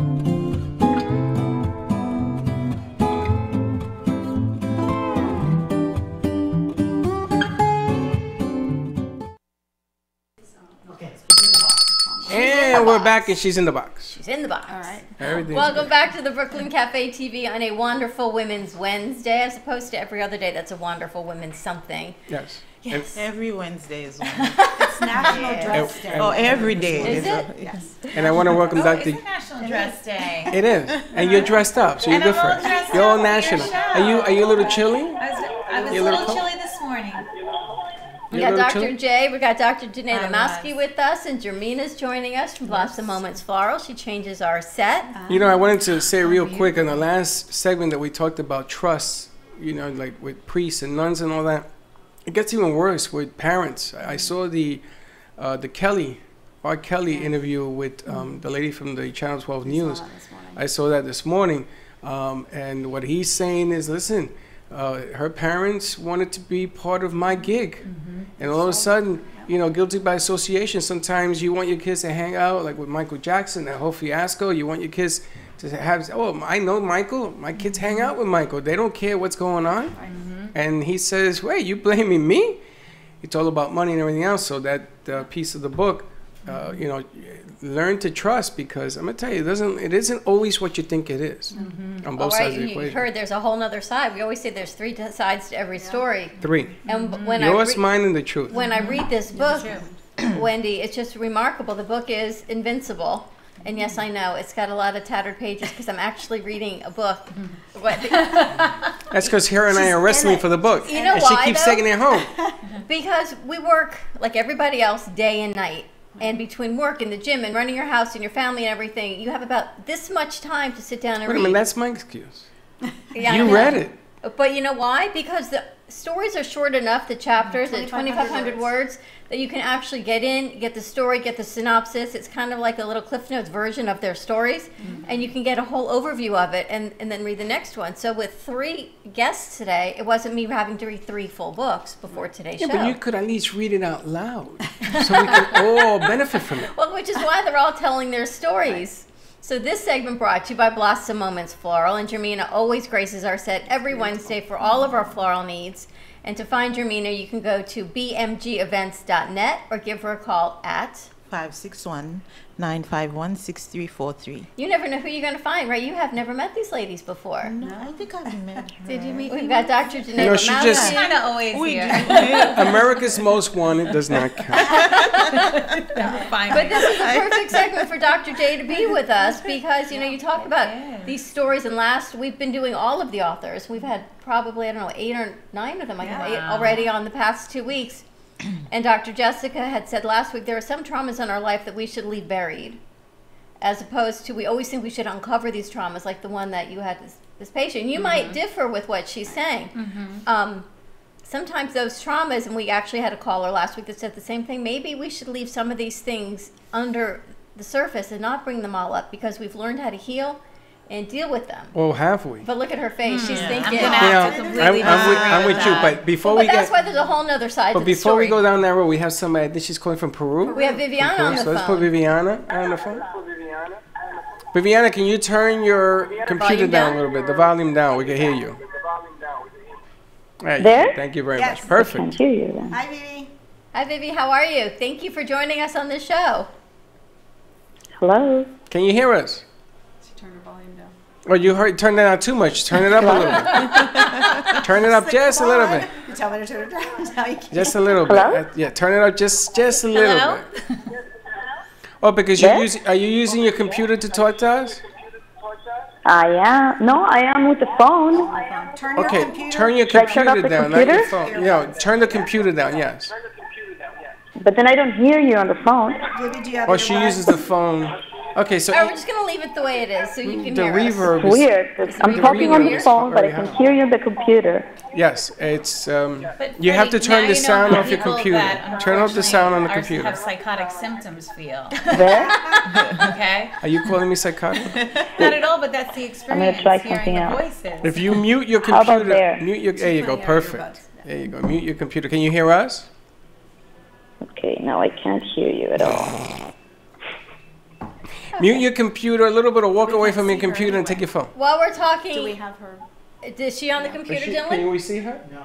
S2: And we're back, and she's in the box.
S3: She's in the box.
S4: All right.
S3: Welcome back to the Brooklyn Cafe TV on a wonderful Women's Wednesday, as opposed to every other day that's a wonderful women's something.
S2: Yes.
S3: Yes.
S11: Every Wednesday is one.
S4: It's National Dress Day.
S11: Oh, every day.
S3: Is it?
S4: Yes.
S2: And I want to welcome Dr.
S8: It's National Dress Day.
S2: It is, and you're dressed up, so you're
S8: And I'm
S2: different.
S8: all dressed
S2: You're all
S8: up for your
S2: national.
S8: show.
S2: Are you a little chilly?
S8: I was
S2: You
S8: a little
S2: cold?
S8: chilly this morning.
S3: We
S2: You're a
S3: got
S2: little
S3: Dr.
S2: chilly?
S3: J, we got Dr. Janae
S8: I
S3: Lamowski
S8: was.
S3: with us, and Jermina's joining us from Blossom Moments Floral. She changes our set.
S2: You know, I wanted to say real quick on the last segment that we talked about trust, you know, like with priests and nuns and all that. It gets even worse with parents. I saw the Kelly, R. Kelly interview with the lady from the Channel 12 News. I saw that this morning. And what he's saying is, listen, her parents wanted to be part of my gig. And all of a sudden, you know, guilty by association. Sometimes you want your kids to hang out, like with Michael Jackson, that whole fiasco. You want your kids to have, oh, I know Michael. My kids hang out with Michael. They don't care what's going on. And he says, wait, you blaming me? It's all about money and everything else. So that piece of the book, you know, learn to trust, because I'm going to tell you, it isn't always what you think it is on both sides of the
S3: You
S2: equation.
S3: heard there's a whole nother side. We always say there's three sides to every story.
S2: 3.
S3: And when
S2: Yours, mine, and the truth.
S3: when I read this book, Wendy, it's just remarkable. The book is invincible. And yes, I know, it's got a lot of tattered pages because I'm actually reading a book.
S2: That's because her and I are wrestling for the book.
S3: You know
S2: and
S3: why,
S2: she keeps
S3: though?
S2: taking it home.
S3: Because we work like everybody else day and night. And between work and the gym and running your house and your family and everything, you have about this much time to sit down and
S2: Wait a
S3: read.
S2: minute, that's my excuse.
S3: Yeah, I
S2: You
S3: know.
S2: read it.
S3: But you know why? Because the stories are short enough, the chapters at 2,500 words, that you can actually get in, get the story, get the synopsis. It's kind of like a little Cliff Notes version of their stories. And you can get a whole overview of it and then read the next one. So with 3 guests today, it wasn't me having to read 3 full books before today's
S2: Yeah,
S3: show.
S2: but you could at least read it out loud so we can all benefit from it.
S3: Well, which is why they're all telling their stories. So this segment brought to you by Blossom Moments Floral, and Jermina always graces our set every Wednesday for all of our floral needs. And to find Jermina, you can go to bmgevents.net or give her a call at
S11: 561-951-6343.
S3: You never know who you're going to find, right? You have never met these ladies before.
S11: No, I think I've met her.
S8: Did you meet
S3: We've
S8: me?
S3: got Dr. Janae
S2: No, she just-
S8: Kind of always here.
S2: America's Most Wanted does not count.
S8: Fine.
S3: But this is the perfect segment for Dr. J to be with us because, you know, you talk about these stories, and we've been doing all of the authors. We've had probably, 8 or 9 of them, 8 already on the past 2 weeks. And Dr. Jessica had said last week there are some traumas in our life that we should leave buried, as opposed to we always think we should uncover these traumas, like the one that you had this patient. You might differ with what she's saying. Sometimes those traumas, and we actually had a caller last week that said the same thing, maybe we should leave some of these things under the surface and not bring them all up because we've learned how to heal and deal with them.
S2: Oh, have we?
S3: But look at her face. She's thinking.
S8: I'm gonna have to completely
S2: I'm with you,
S8: that.
S2: but before
S3: But
S2: we
S3: that's why
S2: get,
S3: there's a whole nother side to
S2: but
S3: the
S2: before
S3: story.
S2: we go down that road, we have somebody. I think she's calling from Peru.
S3: We have Viviana on the
S2: So let's put
S3: phone.
S2: Viviana on the phone. Viviana, can you turn your computer
S3: Volume
S2: down
S3: down?
S2: a little bit? The volume down. We can hear you. Right.
S12: There?
S2: Thank you very
S4: Yes.
S2: much. Perfect.
S12: Can't hear you then.
S4: Hi, Vivi.
S3: Hi, Vivi. How are you? Thank you for joining us on this show.
S12: Hello?
S2: Can you hear us?
S4: She turned her volume down.
S2: Or you turned it down too much. Turn it up a little bit. Turn it up just a little bit.
S4: You tell me to turn it down. Now you can't.
S2: Just a little bit.
S12: Hello?
S2: Yeah, turn it up just a little
S8: Hello?
S2: bit. Oh, because are you using your computer to talk to us?
S12: I am. No, I am with the phone.
S4: Turn your
S2: Okay,
S4: computer.
S2: turn your
S12: Should I shut off
S2: computer
S12: the
S2: down, not your
S12: computer?
S2: phone. No, turn the computer down, yes.
S12: But then I don't hear you on the phone.
S4: Vivi, do you have
S2: Oh,
S4: your
S2: she
S4: earbuds?
S2: uses the phone. Okay, so
S3: All right, we're just gonna leave it the way it is, so you can
S2: the
S3: hear us.
S2: reverb
S12: It's weird. I'm talking on the
S2: reverb is
S12: phone, but I
S2: very
S12: can
S2: high.
S12: hear you on the computer.
S2: Yes, it's
S8: But
S2: you have to
S8: Freddie,
S2: turn
S8: now
S2: the
S8: you know
S2: sound
S8: how
S2: off your
S8: people
S2: computer.
S8: that
S2: Turn off the sound on the
S8: unfortunately
S2: computer.
S8: have psychotic symptoms feel.
S12: There?
S8: Okay?
S2: Are you calling me psychotic?
S8: Not at all, but that's the experience.
S12: try
S8: hearing
S12: something
S8: the
S12: else.
S8: voices.
S2: If you mute your
S12: How about
S2: computer,
S12: there?
S2: mute your. There you go. Perfect. There you go. Mute your computer. Can you hear us?
S12: Okay, now I can't hear you at all.
S2: Mute your computer a little bit, or walk away from your computer and take your phone.
S3: While we're talking,
S4: Do we have her?
S3: is she on the computer,
S2: Can
S3: Dylan?
S2: we see her?
S5: No,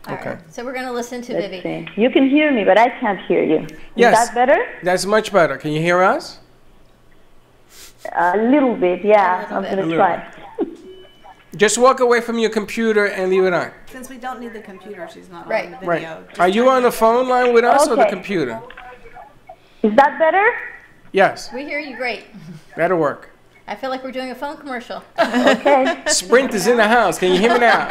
S3: All
S2: Okay.
S3: right, so we're gonna listen to
S12: Let's
S3: Vivi.
S12: see. You can hear me, but I can't hear you.
S2: Yes.
S12: Is that better?
S2: That's much better. Can you hear us?
S12: A little bit, yeah. I'm
S3: bit.
S12: going
S2: A
S12: to
S2: little
S12: try.
S2: Just walk away from your computer and leave it on.
S4: Since we don't need the computer, she's not
S3: Right.
S4: on the
S2: Right.
S4: video. Just
S2: Are you
S4: turn
S2: on the phone line with us or the
S12: Okay.
S2: computer?
S12: Is that better?
S2: Yes,
S3: We hear you great.
S2: that'll work.
S3: I feel like we're doing a phone commercial.
S12: Okay.
S2: Sprint is in the house. Can you hear me now?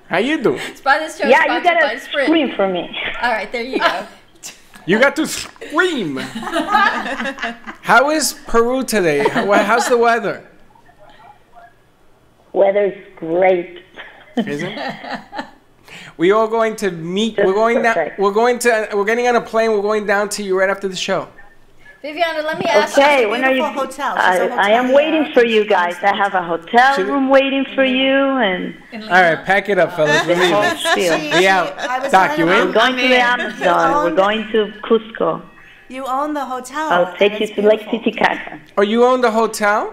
S2: How you doing?
S3: It's by this show
S12: Yeah, you
S3: sponsored by
S12: gotta
S3: Sprint.
S12: scream for me.
S3: All right, there you go.
S2: You got to scream. How is Peru today? How's the weather?
S12: Weather's great.
S2: Is it? We are going to meet.
S12: Just
S2: We're going down.
S12: perfect.
S2: We're getting on a plane. We're going down to you right after the show.
S3: Viviana, let me ask
S12: Okay,
S3: you.
S12: when are you?
S4: beautiful hotel. She's a
S12: I am
S4: hotelier.
S12: waiting for you guys. I have a hotel
S2: Should-
S12: room waiting for you, and
S2: All right, pack it up, fellas. We're
S12: the whole
S2: leaving.
S12: spiel.
S2: We out.
S4: I was
S2: Doc, you
S4: telling
S2: in?
S12: We're going to the Amazon. We're going to Cusco.
S4: You own the hotel.
S12: I'll take
S4: and
S12: you
S4: it's
S12: to Lake
S4: beautiful.
S12: Titicaca.
S2: Oh, you own the hotel?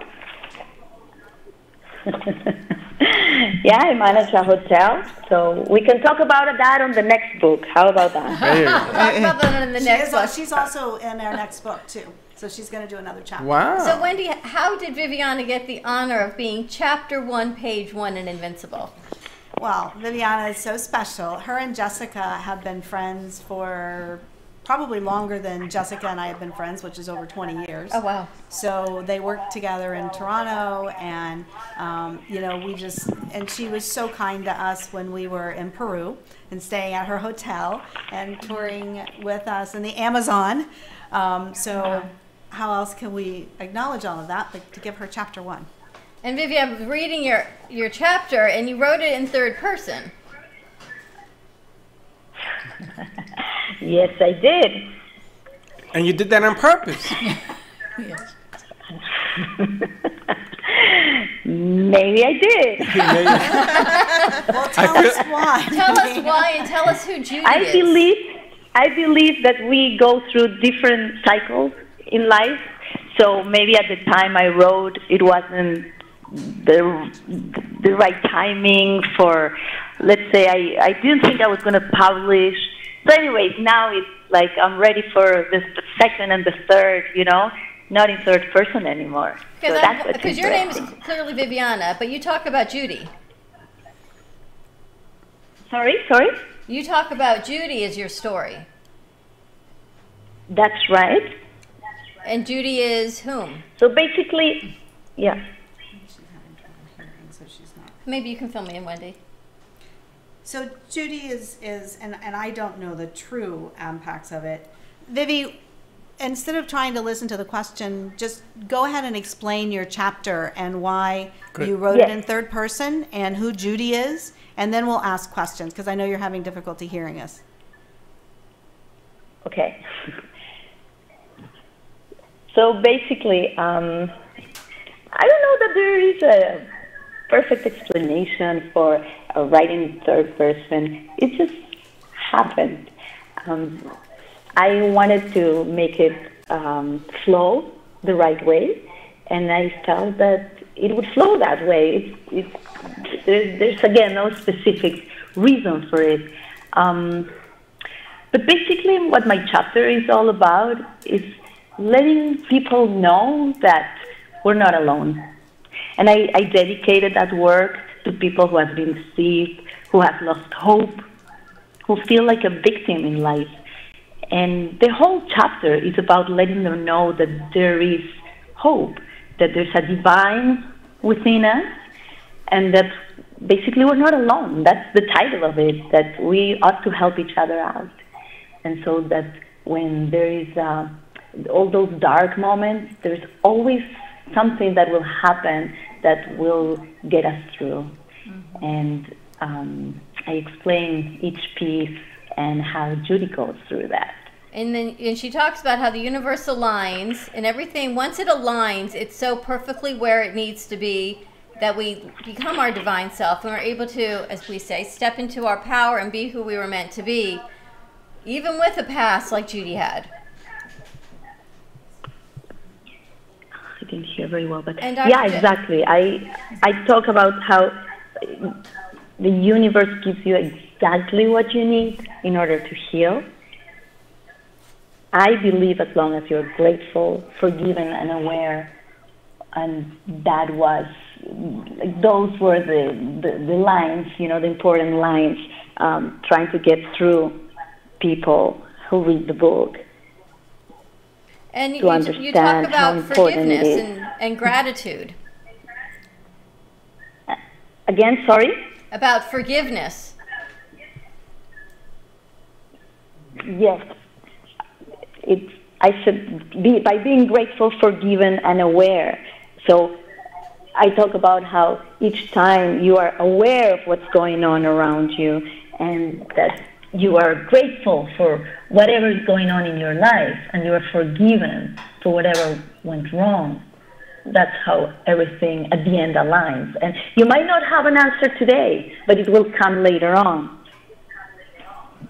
S12: Yeah, I manage a hotel, so we can talk about that on the next book. How about that?
S2: There you go.
S3: Talk about that in the next one.
S4: She's also in our next book too, so she's going to do another chapter.
S2: Wow.
S3: So Wendy, how did Viviana get the honor of being chapter 1, page 1 in Invincible?
S4: Well, Viviana is so special. Her and Jessica have been friends for probably longer than Jessica and I have been friends, which is over 20 years.
S3: Oh, wow.
S4: So they worked together in Toronto, and and she was so kind to us when we were in Peru and staying at her hotel and touring with us in the Amazon. So how else can we acknowledge all of that but to give her chapter 1?
S3: And Vivi, I was reading your chapter, and you wrote it in third person.
S12: Yes, I did.
S2: And you did that on purpose.
S12: Maybe I did.
S4: Well, tell us why.
S3: Tell us why, and tell us who Judy
S12: I
S3: is.
S12: believe that we go through different cycles in life. So maybe at the time I wrote, it wasn't the right timing for, let's say, I didn't think I was going to publish. So anyways, now it's like I'm ready for the second and the third, not in third person anymore. So that's what's
S3: Because your name
S12: interesting.
S3: is clearly Viviana, but you talk about Judy.
S12: Sorry?
S3: You talk about Judy as your story.
S12: That's right.
S3: And Judy is whom?
S12: So basically, yeah.
S3: Maybe you can fill me in, Wendy.
S4: So Judy is and I don't know the true impacts of it. Vivi, instead of trying to listen to the question, just go ahead and explain your chapter and why you wrote it in third person and who Judy is, and then we'll ask questions because I know you're having difficulty hearing us.
S12: Okay. So basically, I don't know that there is a perfect explanation for writing in third person. It just happened. I wanted to make it flow the right way, and I felt that it would flow that way. There's again no specific reason for it. But basically what my chapter is all about is letting people know that we're not alone. And I dedicated that work to people who have been deceived, who have lost hope, who feel like a victim in life. And the whole chapter is about letting them know that there is hope, that there's a divine within us, and that basically we're not alone. That's the title of it, that we ought to help each other out. And so that when there is all those dark moments, there's always something that will happen that will get us through. And I explain each piece and how Judy goes through that.
S3: And she talks about how the universe aligns and everything. Once it aligns, it's so perfectly where it needs to be that we become our divine self and we're able to, as we say, step into our power and be who we were meant to be, even with a past like Judy had.
S12: I didn't hear very well, but
S3: And
S12: yeah, exactly. I talk about how the universe gives you exactly what you need in order to heal. I believe as long as you're grateful, forgiven, and aware, and that was, like, those were the lines, you know, the important lines, trying to get through people who read the book.
S3: And
S12: to
S3: you
S12: understand
S3: talk about
S12: how important it
S3: forgiveness
S12: is.
S3: and gratitude.
S12: Again, sorry?
S3: About forgiveness.
S12: Yes. I said by being grateful, forgiven, and aware. So I talk about how each time you are aware of what's going on around you and that you are grateful for whatever is going on in your life and you are forgiven for whatever went wrong, that's how everything at the end aligns. And you might not have an answer today, but it will come later on.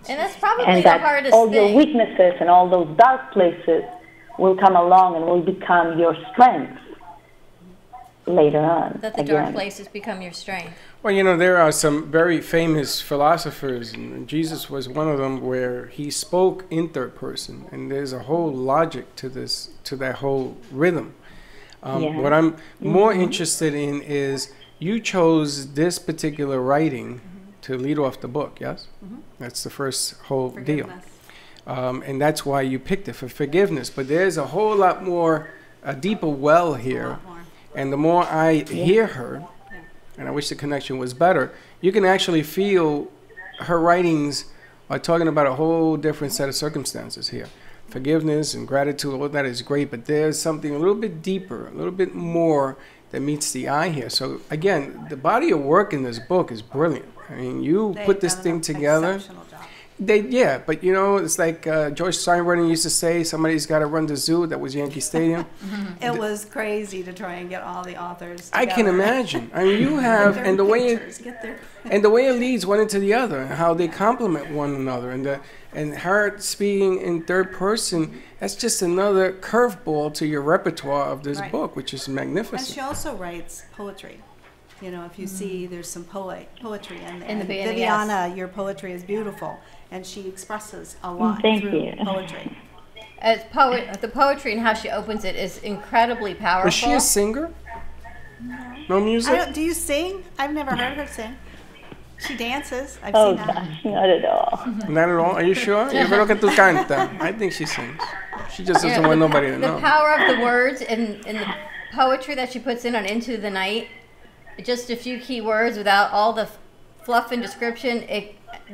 S3: And that's probably
S12: And
S3: the
S12: that
S3: hardest
S12: all
S3: thing.
S12: your weaknesses and all those dark places will come along and will become your strengths later on.
S3: That the dark places become your strength.
S2: Well, you know, there are some very famous philosophers, and Jesus was one of them, where he spoke in third person, and there's a whole logic to this, to that whole rhythm. What I'm more interested in is you chose this particular writing to lead off the book, yes? That's the first whole deal. And that's why you picked it, for forgiveness. But there's a whole lot more, a deeper well here. And the more I hear her, and I wish the connection was better, you can actually feel her writings are talking about a whole different set of circumstances here. Forgiveness and gratitude, all that is great, but there's something a little bit deeper, a little bit more that meets the eye here. So again, the body of work in this book is brilliant. I mean, you put this thing together. Yeah, but you know, it's like George Steinbrenner used to say, somebody's got to run the zoo. That was Yankee Stadium.
S4: It was crazy to try and get all the authors
S2: I can imagine. I mean, you have, and the way it leads one into the other, and how they complement one another, and her speaking in third person, that's just another curveball to your repertoire of this book, which is magnificent.
S4: And she also writes poetry. You know, if you see, there's some poetry in there.
S3: In the beginning,
S4: Viviana, your poetry is beautiful, and she expresses a lot
S12: Thank
S4: through
S12: you.
S4: poetry.
S3: As the poetry and how she opens it is incredibly powerful.
S2: Was she a singer? No music?
S4: Do you sing? I've never heard her sing. She dances. I've
S12: Oh
S4: seen that.
S12: gosh, not at all.
S2: Not at all? Are you sure? Yo creo que tú canta. I think she sings. She just doesn't want nobody to know.
S3: The power of the words and the poetry that she puts in on Into the Night, just a few key words without all the fluff and description,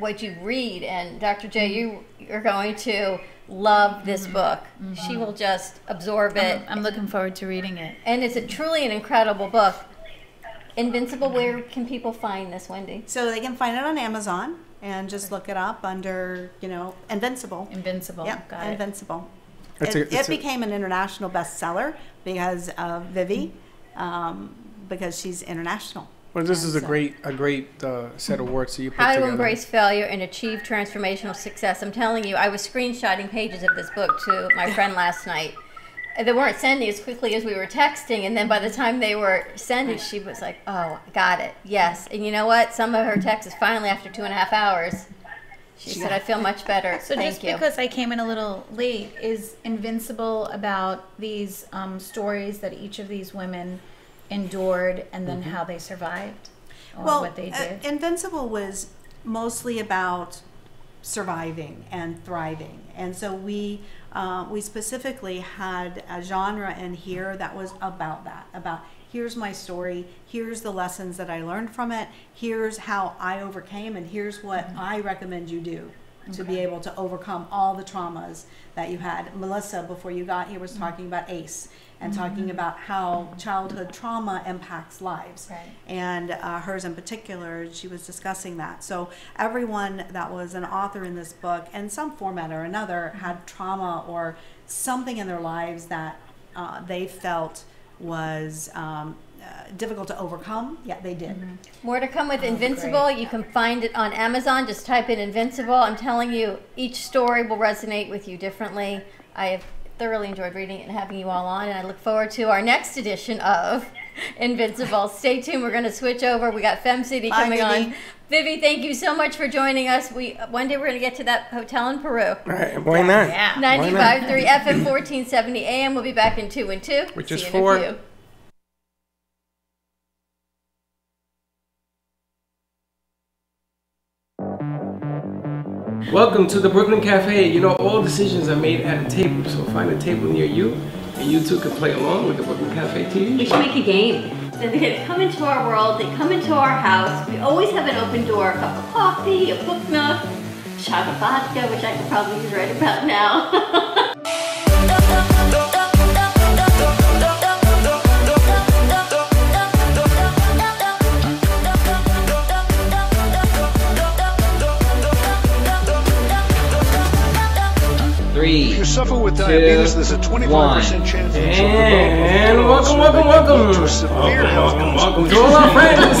S3: what you read. And Dr. J, you're going to love this book. She will just absorb it.
S8: I'm looking forward to reading it.
S3: And it's truly an incredible book. Invincible, where can people find this, Wendy?
S4: So they can find it on Amazon and just look it up under, you know, Invincible.
S8: Invincible.
S4: Yep,
S8: Got it.
S4: Invincible.
S2: It's
S4: It became an international bestseller because of Vivi, because she's international.
S2: Well, this is a great set of works that you put
S3: How to
S2: together.
S3: Embrace Failure and Achieve Transformational Success. I'm telling you, I was screenshotting pages of this book to my friend last night. They weren't sending as quickly as we were texting, and then by the time they were sending, she was like, oh, got it, yes. And you know what? Some of her texts, finally, after 2.5 hours, she said, I feel much better.
S8: So
S3: Thank
S8: just
S3: you.
S8: because I came in a little late, is Invincible about these stories that each of these women endured and then how they survived, or what they did?
S4: Invincible was mostly about surviving and thriving, and so we specifically had a genre in here that was about that, about here's my story, here's the lessons that I learned from it, here's how I overcame, and here's what I recommend you do to be able to overcome all the traumas that you had. Melissa, before you got here, was talking about ACE and talking about how childhood trauma impacts lives.
S8: Right.
S4: And hers in particular, she was discussing that. So everyone that was an author in this book, in some format or another, had trauma or something in their lives that they felt was difficult to overcome. Yeah, they did.
S3: More to come with Invincible. You can find it on Amazon. Just type in Invincible. I'm telling you, each story will resonate with you differently. I have thoroughly enjoyed reading it and having you all on, and I look forward to our next edition of Invincible. Stay tuned. We're going to switch over. We got Fem City coming on. Vivi, thank you so much for joining us. One day we're going to get to that hotel in Peru.
S2: All right, why not?
S3: Yeah. 95.3 FM, 1470 AM. We'll be back in 2 and 2.
S2: Which
S3: See
S2: is
S3: you in a
S2: 4.
S3: few.
S2: Welcome to the Brooklyn Cafe. You know, all decisions are made at a table, so find a table near you, and you too can play along with the Brooklyn Cafe TV.
S3: We should make a game. So they come into our world, they come into our house. We always have an open door, a cup of coffee, a book nook, a shot of vodka, which I could probably use right about now.
S2: 3,
S13: If you suffer with diabetes, there's a 25% chance of
S2: and welcome
S13: to severe health
S2: welcome to all our friends.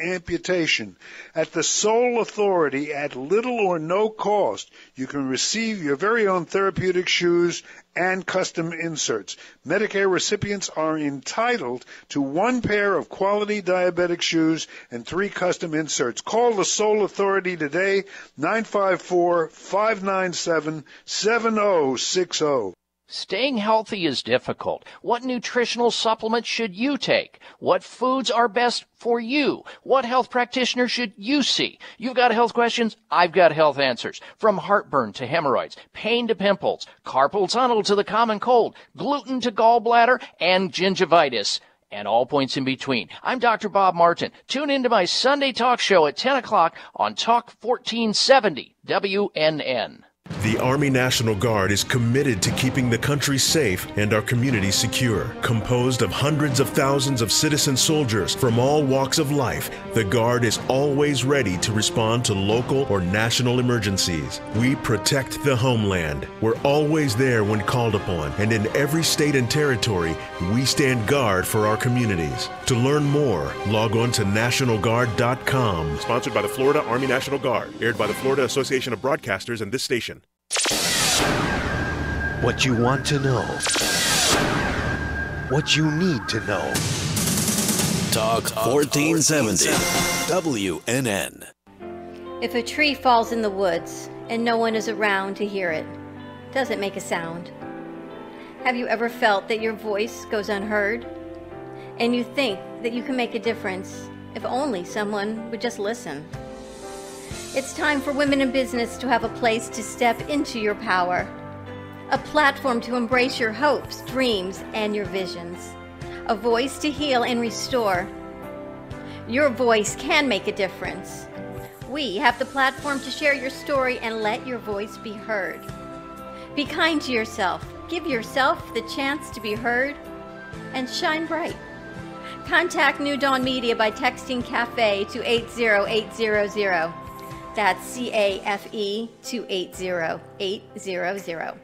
S13: Amputation. At the Soul Authority, at little or no cost, you can receive your very own therapeutic shoes and custom inserts. Medicare recipients are entitled to 1 pair of quality diabetic shoes and 3 custom inserts. Call the Soul Authority today, 954-597-7060.
S14: Staying healthy is difficult. What nutritional supplements should you take? What foods are best for you? What health practitioner should you see? You've got health questions, I've got health answers. From heartburn to hemorrhoids, pain to pimples, carpal tunnel to the common cold, gluten to gallbladder, and gingivitis, and all points in between. I'm Dr. Bob Martin. Tune into my Sunday talk show at 10 o'clock on Talk 1470 WNN.
S15: The Army National Guard is committed to keeping the country safe and our communities secure. Composed of hundreds of thousands of citizen soldiers from all walks of life, the Guard is always ready to respond to local or national emergencies. We protect the homeland. We're always there when called upon, and in every state and territory, we stand guard for our communities. To learn more, log on to NationalGuard.com.
S16: Sponsored by the Florida Army National Guard. Aired by the Florida Association of Broadcasters and this station.
S17: What you want to know. What you need to know.
S18: Talk 1470 WNN.
S3: If a tree falls in the woods and no one is around to hear it, does it make a sound? Have you ever felt that your voice goes unheard? And you think that you can make a difference if only someone would just listen? It's time for women in business to have a place to step into your power, a platform to embrace your hopes, dreams, and your visions, a voice to heal and restore. Your voice can make a difference. We have the platform to share your story and let your voice be heard. Be kind to yourself, give yourself the chance to be heard, and shine bright. Contact New Dawn Media by texting CAFE to 80800. That's CAFE to 80800.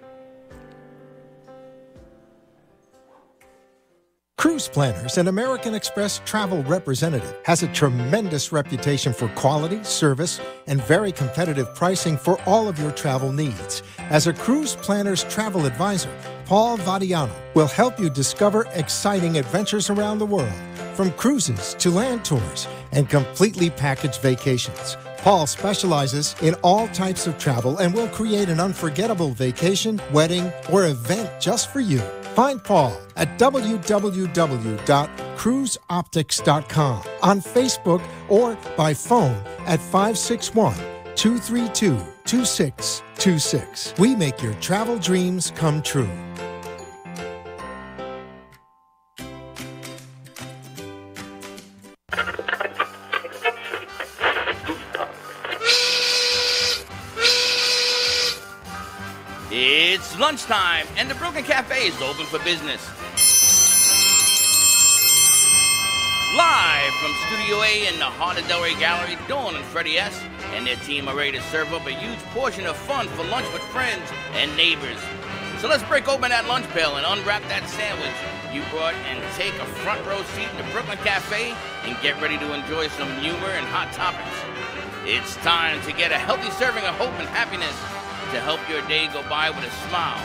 S9: Cruise Planners, an American Express travel representative, has a tremendous reputation for quality, service, and very competitive pricing for all of your travel needs. As a Cruise Planners travel advisor, Paul Vadiano will help you discover exciting adventures around the world, from cruises to land tours and completely packaged vacations. Paul specializes in all types of travel and will create an unforgettable vacation, wedding, or event just for you. Find Paul at www.cruiseoptics.com, on Facebook, or by phone at 561-232-2626. We make your travel dreams come true.
S1: lunchtime, and the Brooklyn Cafe is open for business. Live from Studio A in the heart of Delray Gallery, Dawn and Freddie S. and their team are ready to serve up a huge portion of fun for lunch with friends and neighbors. So let's break open that lunch pail and unwrap that sandwich you brought and take a front row seat in the Brooklyn Cafe and get ready to enjoy some humor and hot topics. It's time to get a healthy serving of hope and happiness to help your day go by with a smile.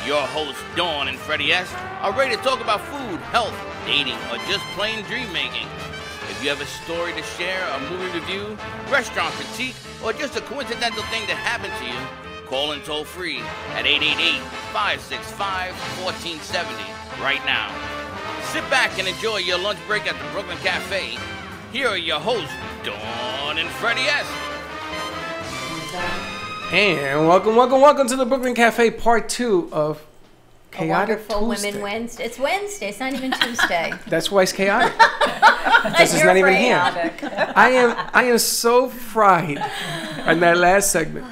S1: Your hosts, Dawn and Freddie S., are ready to talk about food, health, dating, or just plain dream making. If you have a story to share, a movie review, restaurant critique, or just a coincidental thing that happened to you, call in toll free at 888-565-1470 right now. Sit back and enjoy your lunch break at the Brooklyn Cafe. Here are your hosts, Dawn and Freddie S.
S2: And welcome to the Brooklyn Cafe, part 2 of Chaotic
S3: Wonderful
S2: Tuesday.
S3: Women Wednesday. It's Wednesday. It's not even Tuesday.
S2: That's why it's chaotic. Because it's not even here. I am so fried on that last segment.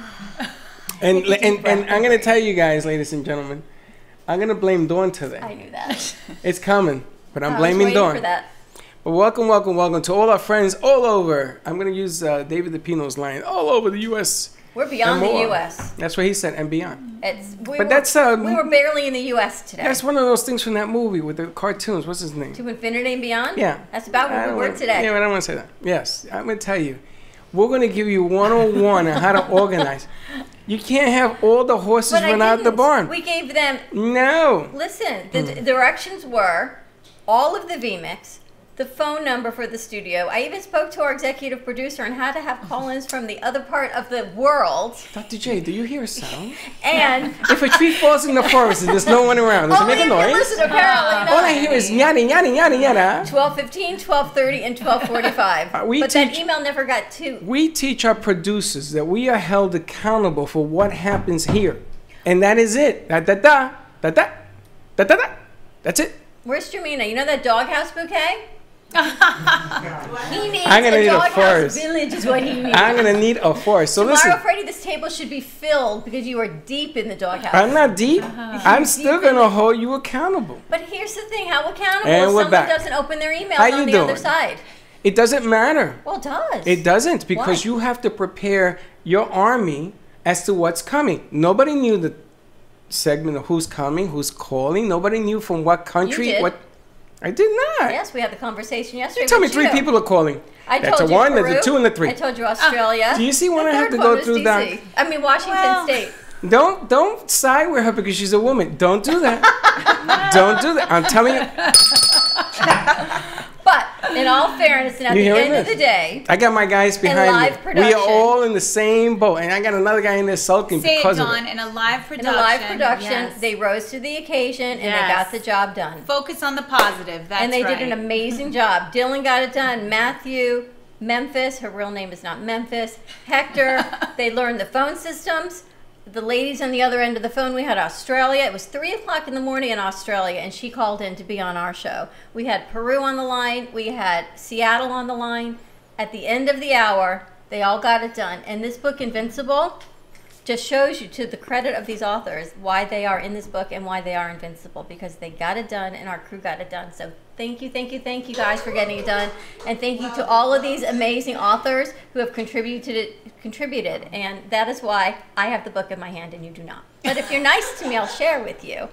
S2: And I'm going to tell you guys, ladies and gentlemen, I'm going to blame Dawn today.
S3: I knew that.
S2: It's coming, but I'm
S3: I was
S2: blaming
S3: waiting
S2: Dawn.
S3: for that.
S2: But welcome to all our friends all over. I'm going to use David DePino's line, all over the U.S.
S3: We're beyond
S2: and
S3: the
S2: more.
S3: U.S.
S2: That's what he said, and beyond.
S3: We were barely in the U.S. today.
S2: That's one of those things from that movie with the cartoons. What's his name?
S3: To infinity and beyond?
S2: Yeah.
S3: That's about where we were today.
S2: Yeah, but I don't want to say that. Yes, I'm going to tell you. We're going to give you 101 on how to organize. You can't have all the horses
S3: But
S2: run out the barn.
S3: We gave them...
S2: No.
S3: Listen, the directions were all of the VMix, the phone number for the studio. I even spoke to our executive producer on how to have call-ins from the other part of the world.
S2: Dr. J, do you hear a sound?
S3: And...
S2: If a tree falls in the forest and there's no one around, does it make a noise?
S3: Listen, apparently not.
S2: All I hear is yada, yada, yada, yada.
S3: 12:15, 12:30, and 12:45. But that email never got to.
S2: We teach our producers that we are held accountable for what happens here. And that is it. Da-da-da, da-da, da-da-da. That's it.
S3: Where's Jamina? You know that doghouse bouquet? He needs
S2: I'm gonna
S3: a
S2: need a
S3: doghouse
S2: forest.
S3: village is what he needs.
S2: I'm going to need a forest. So
S3: Tomorrow,
S2: listen.
S3: Freddie, this table should be filled because you are deep in the doghouse.
S2: I'm not deep. I'm still going to hold you accountable.
S3: But here's the thing. How accountable
S2: And
S3: if
S2: we're
S3: someone
S2: back.
S3: doesn't open their emails
S2: How
S3: on
S2: you
S3: the
S2: doing?
S3: other side?
S2: It doesn't matter.
S3: Well, it does.
S2: It doesn't, because
S3: Why?
S2: you have to prepare your army as to what's coming. Nobody knew the segment of who's coming, who's calling. Nobody knew from what country.
S3: You did.
S2: What? I did not.
S3: Yes, we had the conversation yesterday.
S2: You tell me
S3: with
S2: 3
S3: you.
S2: people are calling.
S3: I
S2: That's
S3: told
S2: a
S3: you
S2: 1,
S3: Peru.
S2: that's a 2, and a 3.
S3: I told you Australia.
S2: Do you see when
S3: The
S2: I have
S3: third
S2: to
S3: one
S2: go
S3: was
S2: through
S3: DC.
S2: that?
S3: I mean, Washington State.
S2: Don't side with her because she's a woman. Don't do that. Don't do that. I'm telling you.
S3: But in all fairness, and at
S2: You
S3: the
S2: hearing
S3: end of
S2: this?
S3: the day,
S2: I got my guys behind
S3: live
S2: me. We
S3: production.
S2: are all in the same boat, and I got another guy in there sulking
S8: Say it,
S2: because of
S8: Dawn,
S2: it.
S8: in a live production.
S3: in a live production,
S8: yes.
S3: they rose to the occasion and they
S8: Yes.
S3: got the job done.
S8: Focus on the positive. That's
S3: and they
S8: right.
S3: did an amazing job. Dylan got it done. Matthew, Memphis, her real name is not Memphis. Hector, they learned the phone systems. The ladies on the other end of the phone, we had Australia. It was 3 o'clock in the morning in Australia, and she called in to be on our show. We had Peru on the line. We had Seattle on the line. At the end of the hour, they all got it done. And this book, Invincible, just shows you, to the credit of these authors, why they are in this book and why they are invincible, because they got it done and our crew got it done. So thank you guys for getting it done, and thank you to all of these amazing authors who have contributed, and that is why I have the book in my hand and you do not. But if you're nice to me, I'll share with you.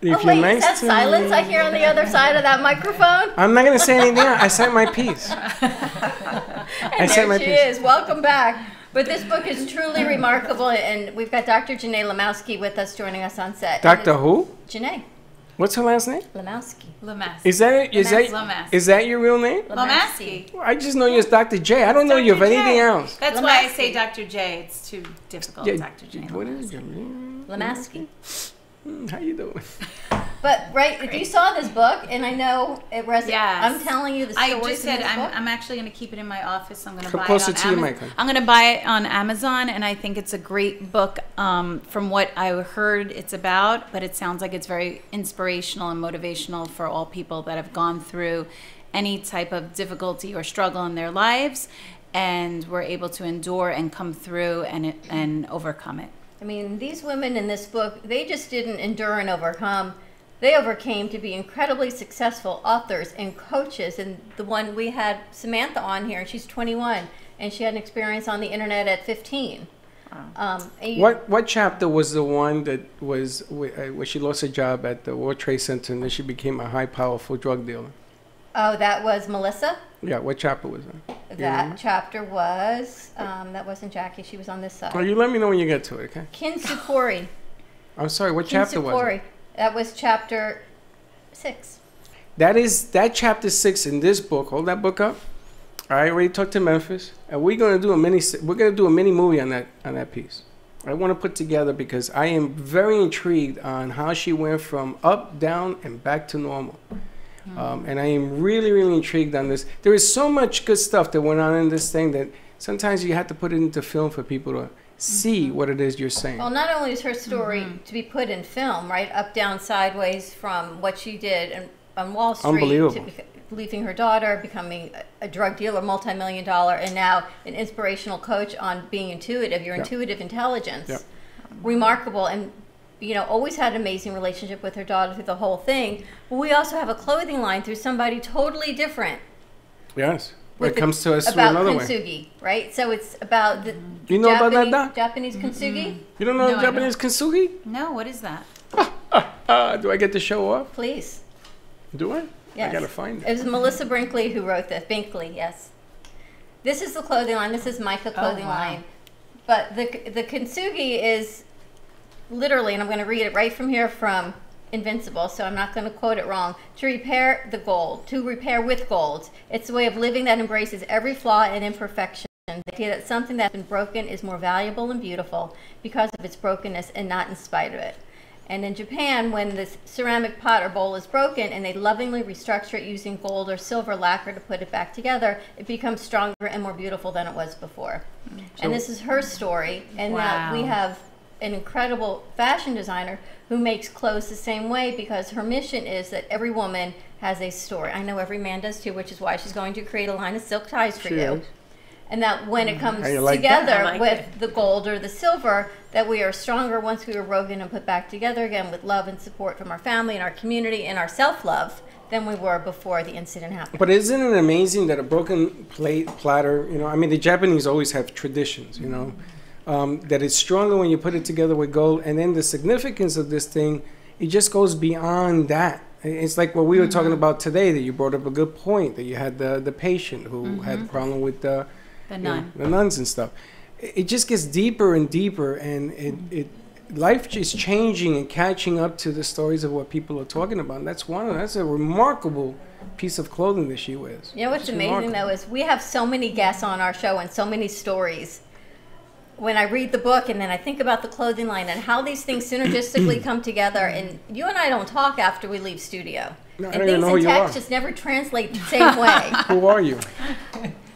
S2: If
S3: Wait,
S2: you're
S3: is that
S2: to
S3: silence
S2: me-
S3: I hear on the other side of that microphone?
S2: I'm not going to say anything. I said my piece.
S3: And
S2: said
S3: there
S2: my
S3: she
S2: piece.
S3: is. Welcome back. But this book is truly remarkable, and we've got Dr. Janae Lamowski with us, joining us on set.
S2: Dr. who?
S3: Janae
S2: What's her last name?
S3: Lamowski.
S2: Is that
S8: Lamowski.
S2: is that your real name?
S8: Lamowski.
S2: I just know you as Dr. J. I don't know you of anything else.
S8: That's why I say Dr. J. It's too difficult,
S2: Yeah,
S8: Dr. J.
S2: What is your name?
S3: Lamowski.
S2: How you doing?
S3: But right, you saw this book, and I know it resonates.
S8: Yes.
S3: I'm telling you the stories
S8: I just said
S3: in this book.
S8: I'm actually going to keep it in my office. I'm going to
S2: Come
S8: buy
S2: closer
S8: it on
S2: to your
S8: Amazon.
S2: mic, honey.
S8: I'm going to buy it on Amazon, and I think it's a great book. From what I heard, it's about, but it sounds like it's very inspirational and motivational for all people that have gone through any type of difficulty or struggle in their lives, and were able to endure and come through and overcome it.
S3: I mean, these women in this book, they just didn't endure and overcome. They overcame to be incredibly successful authors and coaches. And the one we had Samantha on here, and she's 21, and she had an experience on the internet at 15.
S2: What chapter was the one that was where she lost her job at the World Trade Center and then she became a high, powerful drug dealer?
S3: Oh, that was Melissa?
S2: Yeah, what chapter was that?
S3: That chapter was, that wasn't Jackie, she was on this side.
S2: Oh, you let me know when you get to it, okay?
S3: Kinsukori.
S2: I'm sorry, what chapter was it?
S3: That was chapter 6.
S2: That chapter 6 in this book. Hold that book up. I already talked to Memphis, and we're gonna do a mini movie on that piece. I want to put together because I am very intrigued on how she went from up, down, and back to normal. And I am really, really intrigued on this. There is so much good stuff that went on in this thing that sometimes you have to put it into film for people to see what it is you're saying.
S3: Well, not only is her story to be put in film, right, up, down, sideways, from what she did on Wall Street to leaving her daughter, becoming a drug dealer, multi-million-dollar, and now an inspirational coach on being intuitive, your intuitive intelligence. Yep. Remarkable, and always had an amazing relationship with her daughter through the whole thing. But we also have a clothing line through somebody totally different.
S2: Yes. It comes to us through another way.
S3: About kintsugi, right? So it's about the Japanese kintsugi.
S2: You don't know Japanese kintsugi?
S8: No, what is that?
S2: Do I get to show off?
S3: Please.
S2: Do I?
S3: Yes.
S2: I gotta find it.
S3: It was Melissa Brinkley who wrote this. Binkley, yes. This is the clothing line. This is Micah clothing line. But the kintsugi is literally, and I'm going to read it right from here from Invincible, so I'm not going to quote it wrong. To repair with gold. It's a way of living that embraces every flaw and imperfection. The idea that something that's been broken is more valuable and beautiful because of its brokenness and not in spite of it. And in Japan, when the ceramic pot or bowl is broken and they lovingly restructure it using gold or silver lacquer to put it back together, it becomes stronger and more beautiful than it was before. And this is her story. And now we have an incredible fashion designer who makes clothes the same way because her mission is that every woman has a story. I know every man does too, which is why she's going to create a line of silk ties for you. And that when it comes together with the gold or the silver, that we are stronger once we were woven and put back together again with love and support from our family and our community and our self-love than we were before the incident happened.
S2: But isn't it amazing that a broken platter, I mean, the Japanese always have traditions, that it's stronger when you put it together with gold. And then the significance of this thing, it just goes beyond that. It's like what we were talking about today, that you brought up a good point, that you had the patient who had a problem with the nuns and stuff. It just gets deeper and deeper, and life is changing and catching up to the stories of what people are talking about. And that's a remarkable piece of clothing that she wears.
S3: You know what's amazing though is we have so many guests on our show and so many stories. When I read the book and then I think about the clothing line and how these things synergistically come together, and you and I don't talk after we leave studio.
S2: No,
S3: and things in text just never translate the same way.
S2: Who are you?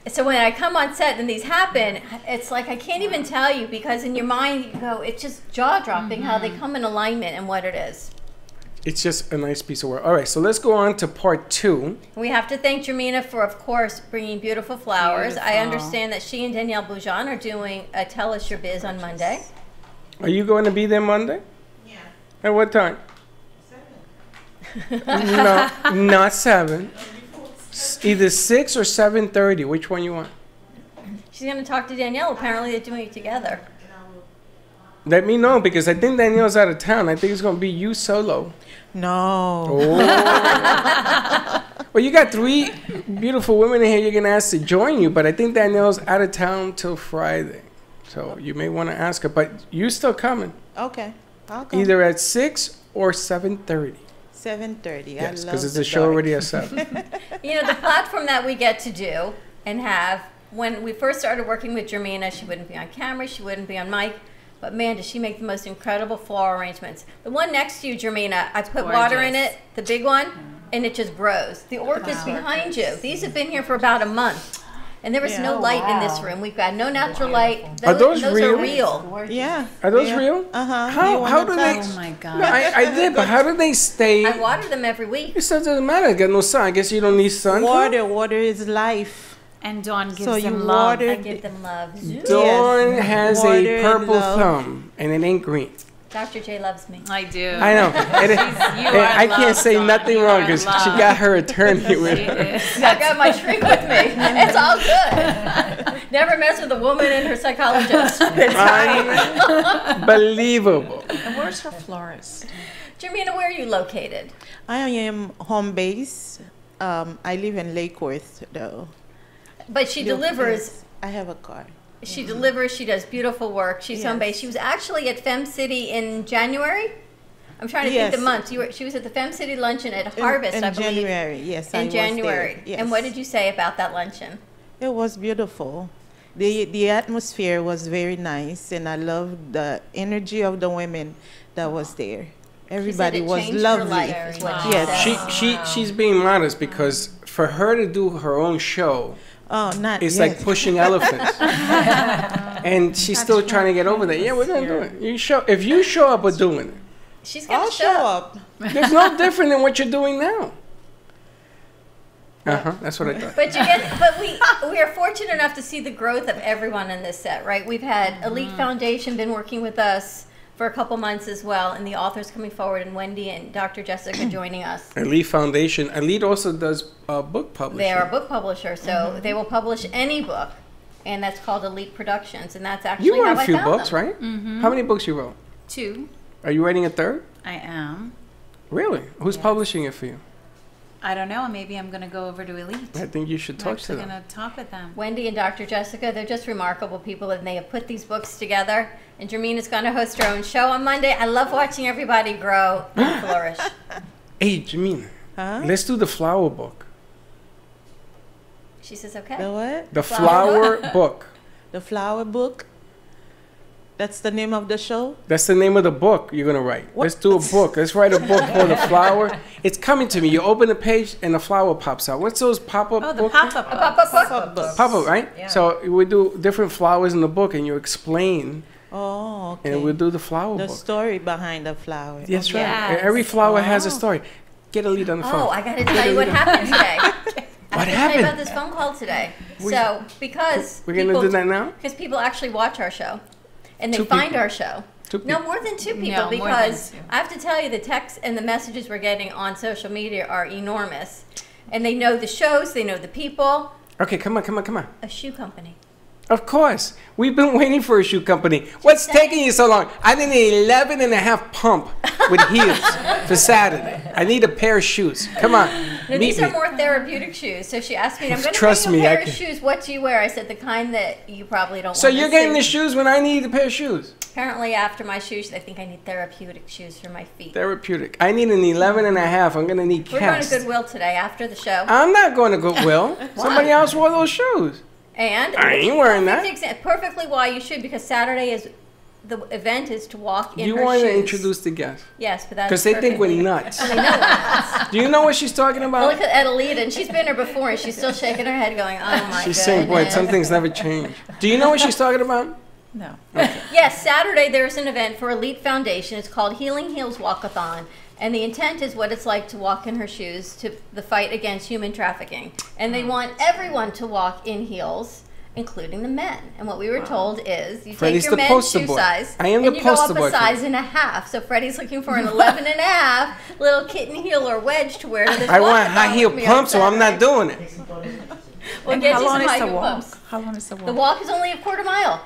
S3: So when I come on set and these happen, it's like I can't even tell you, because in your mind you go, it's just jaw-dropping how they come in alignment and what it is.
S2: It's just a nice piece of work. All right, so let's go on to part 2.
S3: We have to thank Jermina for, of course, bringing beautiful flowers. I understand that she and Danielle Boujon are doing a Tell Us Your Biz on Monday.
S2: Are you going to be there Monday?
S11: Yeah.
S2: At what time? 7. No, not 7. Either 6 or 7:30. Which one you want?
S3: She's going to talk to Danielle. Apparently they're doing it together.
S2: Let me know, because I think Danielle's out of town. I think it's going to be you solo.
S11: No.
S2: Oh. Well, you got 3 beautiful women in here you're going to ask to join you, but I think Danielle's out of town till Friday. So you may want to ask her, but you still coming.
S11: Okay. I'll come.
S2: Either at 6 or 7:30.
S11: 7:30.
S2: Yes, because it's a show already at 7.
S3: The platform that we get to do and have, when we first started working with Jermina, she wouldn't be on camera, she wouldn't be on mic. But man, does she make the most incredible floral arrangements. The one next to you, Jermina, I put water in it, the big one, and it just grows. The orchids behind you, these have been here for about a month. And there was no light in this room. We've got no natural light.
S2: Are those real?
S3: Are real.
S11: Yeah.
S2: Are those real?
S11: Uh-huh.
S2: How do they?
S8: Oh my God.
S2: No, I did, but how do they stay?
S3: I water them every week.
S2: It doesn't matter. I got no sun. I guess you don't need sun.
S11: Water is life.
S8: And Dawn gives
S11: So you
S8: them love.
S11: water
S3: I give them love.
S2: Dawn has
S11: Water
S2: a
S11: and
S2: purple
S11: love.
S2: thumb, and it ain't green.
S3: Dr. J loves me.
S8: I do.
S2: I know. I can't say nothing wrong because she got her attorney with her.
S3: I got my shrink with me. It's all good. Never mess with a woman and her psychologist.
S2: Unbelievable.
S11: And where's her florist?
S3: Jermina, where are you located?
S11: I am home base. I live in Lake Worth, though.
S3: But she delivers.
S11: I have a car.
S3: She delivers. She does beautiful work. She's home base. She was actually at Fem City in January. I'm trying to think the month. She was at the Fem City luncheon at Harvest, I believe.
S11: In January, yes.
S3: In January.
S11: Was there. Yes.
S3: And what did you say about that luncheon?
S11: It was beautiful. The atmosphere was very nice, and I loved the energy of the women that was there. Everybody was lovely.
S2: Yes. She's being modest because for her to do her own show, it's like pushing elephants. And she's still trying to get over that. Yeah, we're gonna do it. If you show up, we're doing it.
S3: She's gonna show up.
S2: There's no different than what you're doing now. That's what I thought.
S3: But we are fortunate enough to see the growth of everyone in this set, right? We've had Elite Foundation been working with us for a couple months as well, and the authors coming forward, and Wendy and Dr. Jessica joining us.
S2: Elite Foundation. Elite also does book publishing.
S3: They are a book publisher, so they will publish any book, and that's called Elite Productions, and that's actually
S2: You
S3: how
S2: wrote
S3: I
S2: a few
S3: found
S2: books,
S3: them.
S2: right? How many books you wrote?
S8: 2.
S2: Are you writing a third?
S8: I am.
S2: Really? Who's publishing it for you?
S8: I don't know. Maybe I'm going to go over to Elite.
S2: I think you should talk to them.
S8: I'm going to talk with them.
S3: Wendy and Dr. Jessica, they're just remarkable people, and they have put these books together. And Jermina's going to host her own show on Monday. I love watching everybody grow and flourish.
S2: Hey, Jermina, let's do the flower book.
S3: She says, okay.
S11: The what?
S2: The flower book.
S11: The flower book? That's the name of the show?
S2: That's the name of the book you're going to write. Let's do a book. Let's write a book called The Flower. It's coming to me. You open the page and the flower pops out. What's those pop-up books?
S8: Oh, the pop-up books.
S2: Pop-up, right?
S8: Yeah.
S2: So we do different flowers in the book and you explain.
S11: Oh, okay.
S2: And we'll do the flower book.
S11: The story behind the flower.
S2: That's right. Every flower has a story. Get a lead on the phone.
S3: Oh, I got to tell you what happened today.
S2: What
S3: I have to tell you
S2: happened?
S3: about this phone call today. So, because
S2: We're going to do that now?
S3: Because people actually watch our show, and they
S2: 2
S3: find
S2: people.
S3: our show.
S2: 2 people.
S3: No, more than 2 people,
S8: No, more than
S3: because
S8: 2.
S3: I have to tell you, the texts and the messages we're getting on social media are enormous. And they know the shows, they know the people.
S2: Okay, come on.
S3: A shoe company.
S2: Of course. We've been waiting for a shoe company. What's taking you so long? I need an 11.5 pump with heels for Saturday. I need a pair of shoes. Come on.
S3: No,
S2: meet
S3: these
S2: me.
S3: are more therapeutic shoes. So she asked me, I'm going to
S2: Trust
S3: bring you
S2: me,
S3: a
S2: I
S3: pair of
S2: can-
S3: shoes. What do you wear? I said, the kind that you probably don't
S2: So
S3: want
S2: you're
S3: to
S2: getting
S3: see.
S2: the shoes when I need a pair of shoes.
S3: Apparently, after my shoes, they think I need therapeutic shoes for my feet.
S2: Therapeutic. I need an 11.5. I'm going to need
S3: We're going
S2: cast.
S3: to Goodwill today after the show.
S2: I'm not going to Goodwill. Somebody else wore those shoes.
S3: And
S2: I ain't wearing that.
S3: Perfectly why you should, because Saturday is the event is to walk in
S2: You
S3: her
S2: want
S3: shoes.
S2: to introduce the guests.
S3: Yes, but that's
S2: Because they think we're
S3: perfectly-
S2: nuts.
S3: They know we're nuts.
S2: Do you know what she's talking
S3: I
S2: about?
S3: look at Alita, and she's been here before, and she's still shaking her head, going, "Oh my
S2: She's saying, boy,
S3: goodness."
S2: some things never change. Do you know what she's talking about?
S8: No.
S3: Yes, Saturday there's an event for Elite Foundation. It's called Healing Heels Walkathon. And the intent is what it's like to walk in her shoes to the fight against human trafficking. And they want everyone to walk in heels, including the men. And what we were told is you
S2: Freddie's
S3: take your
S2: the
S3: men's
S2: poster
S3: shoe
S2: boy.
S3: size
S2: I am
S3: and
S2: the
S3: you go
S2: poster
S3: up
S2: boy
S3: a
S2: for
S3: size and a half. So Freddie's looking for an 11.5 little kitten heel or wedge to wear to this
S2: I want
S3: walkathon
S2: high heel
S3: with me on
S2: pumps, so I'm not
S3: Saturday.
S2: doing it.
S3: We'll
S8: And
S3: get
S8: how
S3: you
S8: long
S3: some
S8: is
S3: high
S8: the
S3: heel
S8: walk?
S3: pumps.
S8: How long is the walk?
S3: The walk is only a quarter mile.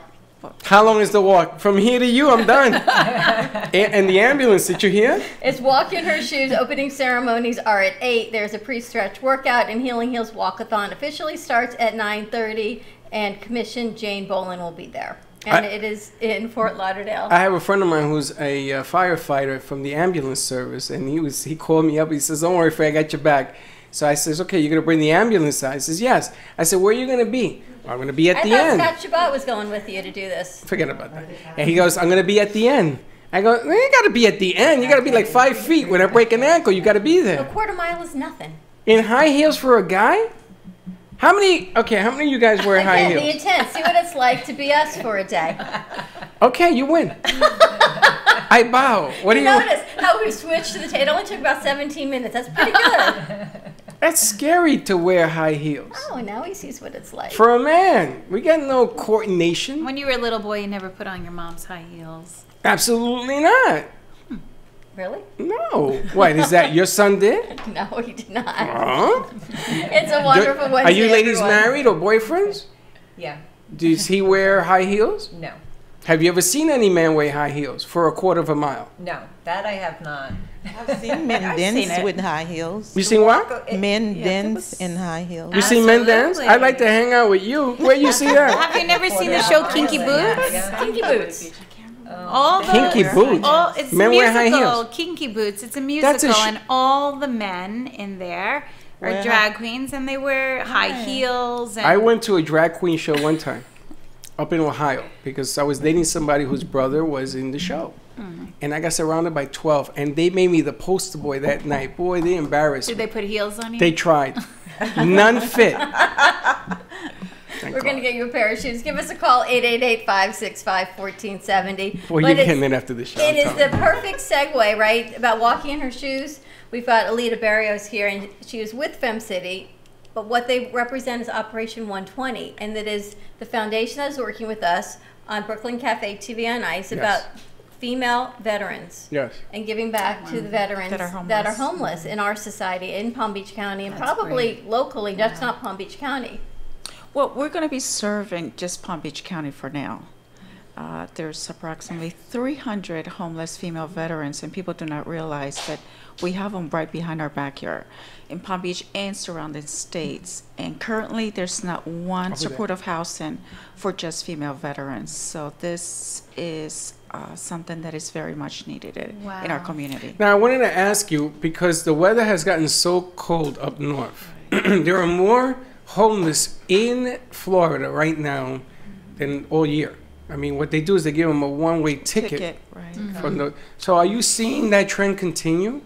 S2: How long is the walk? From here to you, I'm done. And the ambulance, did you hear?
S3: It's walk in her shoes. Opening ceremonies are at 8. There's a pre-stretch workout, and Healing Heels Walkathon officially starts at 9:30. And Commission Jane Bolin will be there, and it is in Fort Lauderdale.
S2: I have a friend of mine who's a firefighter from the ambulance service, and he called me up. He says, "Don't worry, Fred, I got your back." So I says, "Okay, you're gonna bring the ambulance out?" He says, "Yes." I said, "Where are you gonna be?" "Well, I'm gonna be at
S3: I
S2: the
S3: thought
S2: end."
S3: Scott Shabbat was going with you to do this.
S2: Forget about that. And he goes, "I'm gonna be at the end." I go, "You gotta be at the end. You gotta be like 5 feet. When I break an ankle, you gotta be
S3: A
S2: there."
S3: quarter mile is nothing.
S2: In high heels for a guy? How many of you guys wear high
S3: Again, the
S2: heels?
S3: intent. See what it's like to be us for a day.
S2: Okay, you win. I bow. What do you?
S3: Notice how we switched to the. It only took about 17 minutes. That's pretty good.
S2: That's scary to wear high heels.
S3: Oh, now he sees what it's like.
S2: For a man, we got no coordination.
S8: When you were a little boy, you never put on your mom's high heels.
S2: Absolutely not.
S3: Really?
S2: No. What, is that your son did?
S3: No, he did not.
S2: Huh?
S3: It's a wonderful Wednesday.
S2: Are you ladies
S3: everyone.
S2: married or boyfriends?
S19: Yeah.
S2: Does he wear high heels?
S19: No.
S2: Have you ever seen any man wear high heels for a quarter of a mile?
S19: No, that I have not.
S11: I've seen men dance with high heels.
S2: You seen what?
S11: Men dance in high heels.
S2: You seen men dance? I'd like to hang out with you. Where you see that?
S8: Have you never seen the show Kinky Boots?
S3: Kinky Boots.
S8: All the,
S2: Kinky Boots.
S8: It's
S2: Men
S8: a musical,
S2: wear high heels.
S8: Kinky Boots. It's a
S2: That's
S8: musical,
S2: a
S8: and all the men in there are
S2: Wear
S8: drag queens, and they wear high heels. And
S2: I went to a drag queen show one time up in Ohio because I was dating somebody whose brother was in the show. And I got surrounded by 12, and they made me the poster boy that night. Boy, they embarrassed
S8: Did
S2: me.
S8: they put heels on you?
S2: They tried. None fit.
S3: We're going to get you a pair of shoes. Give us a call, 888-565-1470.
S2: Well, you're getting it after the show.
S3: It is the perfect segue, right, about walking in her shoes. We've got Alita Barrios here, and she was with FemCity, but what they represent is Operation 120, and that is the foundation that is working with us on Brooklyn Cafe TV on Ice about female veterans.
S2: Yes.
S3: And giving back to the veterans that are homeless in our society, in Palm Beach County, and probably locally, just not Palm Beach County.
S20: Well, we're going to be serving just Palm Beach County for now. There's approximately 300 homeless female veterans, and people do not realize that we have them right behind our backyard in Palm Beach and surrounding states. And currently, there's not one supportive housing for just female veterans. So this is something that is very much needed in our community.
S2: Now, I wanted to ask you, because the weather has gotten so cold up north, there are more homeless in Florida right now than all year. I mean, what they do is they give them a one-way ticket.
S20: Right.
S2: From the, so are you seeing that trend continue?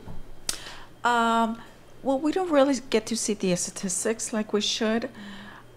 S20: Well, we don't really get to see the statistics like we should.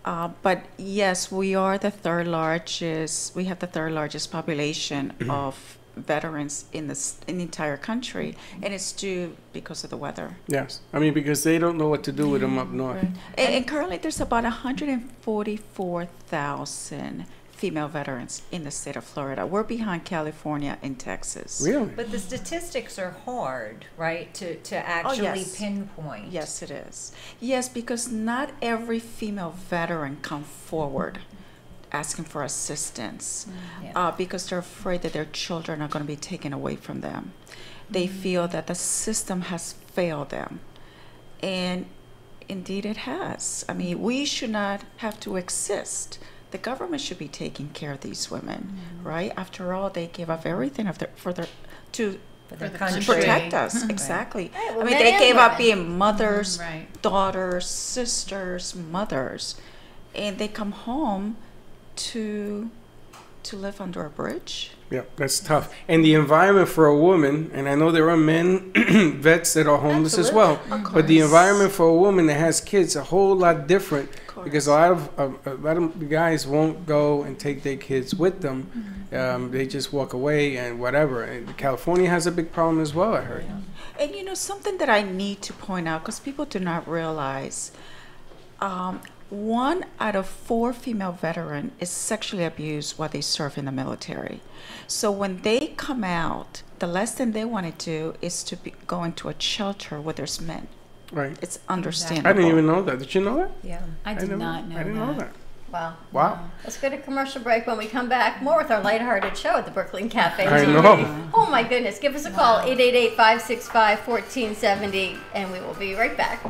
S20: But yes, we are the third largest. We have the third largest population of veterans in the entire country, and it's due because of the weather.
S2: Yes, I mean because they don't know what to do with them up north.
S20: Right. And currently, there's about 144,000 female veterans in the state of Florida. We're behind California and Texas.
S2: Really?
S19: But the statistics are hard, right, to actually pinpoint.
S20: Yes, it is. Yes, because not every female veteran come forward asking for assistance because they're afraid that their children are going to be taken away from them. They feel that the system has failed them. And indeed it has. I mean, we should not have to exist. The government should be taking care of these women, right? After all, they gave up everything to protect us. Exactly.
S3: Right, well,
S20: I mean,
S3: men
S20: they
S3: and
S20: gave up
S3: women.
S20: being mothers, daughters, sisters, mothers, and they come home to live under a bridge.
S2: Yeah, that's tough. And the environment for a woman, and I know there are men, vets that are homeless as well, but the environment for a woman that has kids a whole lot different because a lot of guys won't go and take their kids with them. They just walk away and whatever. And California has a big problem as well, I heard.
S20: And you know, something that I need to point out, because people do not realize, 1 out of 4 female veterans is sexually abused while they serve in the military. So when they come out, the last thing they want to do is to go into a shelter where there's men.
S2: Right.
S20: It's understandable.
S2: I didn't even know that. Did you know that?
S3: Yeah.
S8: I did not know
S2: I didn't know that.
S3: Wow.
S2: Wow.
S3: Let's go to commercial break. When we come back, more with our lighthearted show at the Brooklyn Cafe.
S2: I
S3: TV.
S2: know.
S3: Oh my goodness. Give us a call, 888-565-1470, and we will be right back.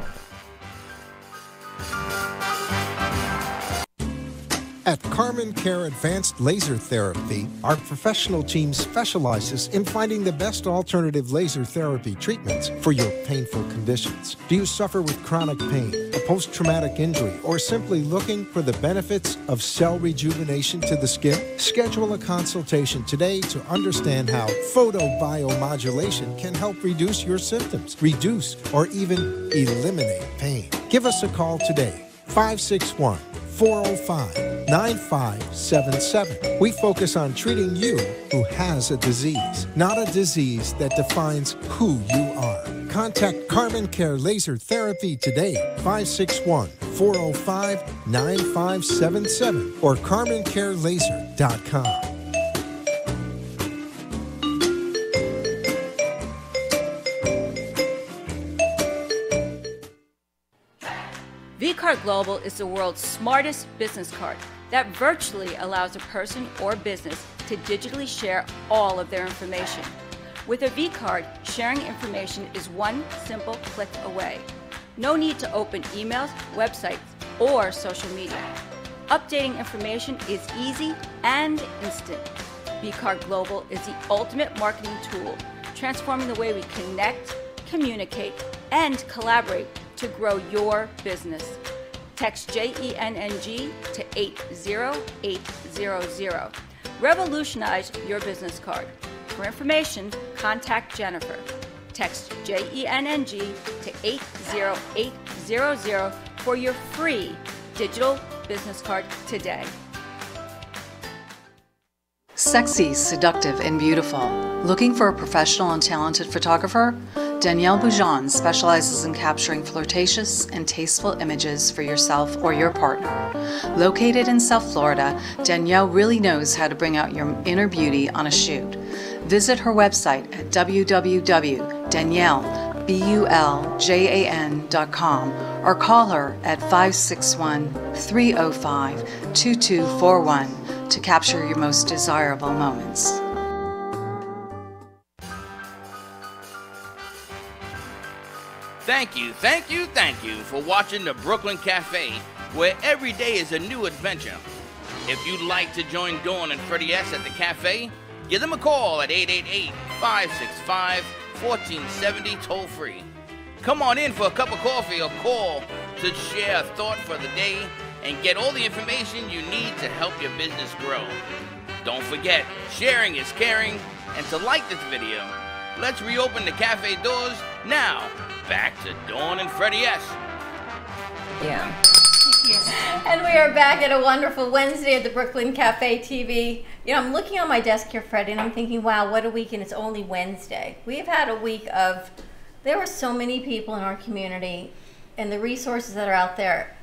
S9: At Carmen Care Advanced Laser Therapy, our professional team specializes in finding the best alternative laser therapy treatments for your painful conditions. Do you suffer with chronic pain, a post-traumatic injury, or simply looking for the benefits of cell rejuvenation to the skin? Schedule a consultation today to understand how photobiomodulation can help reduce your symptoms, reduce or even eliminate pain. Give us a call today, 561-405-9577. We focus on treating you who has a disease, not a disease that defines who you are. Contact Carbon Care Laser Therapy today, 561-405-9577 or CarbonCareLaser.com.
S21: vCard Global is the world's smartest business card that virtually allows a person or business to digitally share all of their information. With a vCard, sharing information is one simple click away. No need to open emails, websites, or social media. Updating information is easy and instant. vCard Global is the ultimate marketing tool, transforming the way we connect, communicate, and collaborate to grow your business. Text JENNG to 80800. Revolutionize your business card. For information, contact Jennifer. Text JENNG to 80800 for your free digital business card today.
S22: Sexy, seductive, and beautiful. Looking for a professional and talented photographer? Danielle Boujon specializes in capturing flirtatious and tasteful images for yourself or your partner. Located in South Florida, Danielle really knows how to bring out your inner beauty on a shoot. Visit her website at www.daniellebuljan.com or call her at 561-305-2241 to capture your most desirable moments.
S1: Thank you for watching the Brooklyn Cafe, where every day is a new adventure. If you'd like to join Dawn and Freddie S. at the cafe, give them a call at 888-565-1470 toll-free. Come on in for a cup of coffee or call to share a thought for the day and get all the information you need to help your business grow. Don't forget, sharing is caring, and to like this video. Let's reopen the cafe doors now. Back to Dawn and Freddie S.
S3: Yeah. And we are back at a wonderful Wednesday at the Brooklyn Cafe TV. You know, I'm looking on my desk here, Freddie, and I'm thinking, wow, what a week, and it's only Wednesday. We've had a week of, there were so many people in our community and the resources that are out there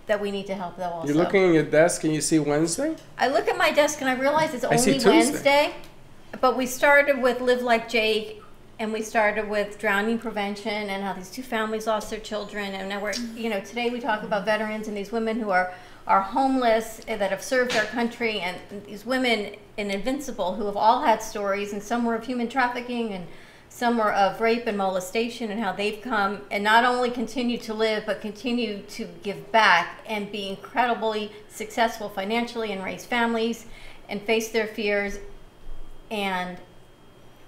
S3: that we need to help them also.
S2: You're looking at your desk and you see Wednesday?
S3: I look at my desk and I realize it's only Wednesday, but we started with Live Like Jake, and we started with drowning prevention and how these two families lost their children. And now we're, you know, today we talk about veterans and these women who are homeless and that have served our country, and these women in Invincible who have all had stories, and some were of human trafficking and some were of rape and molestation, and how they've come and not only continue to live, but continue to give back and be incredibly successful financially and raise families and face their fears, and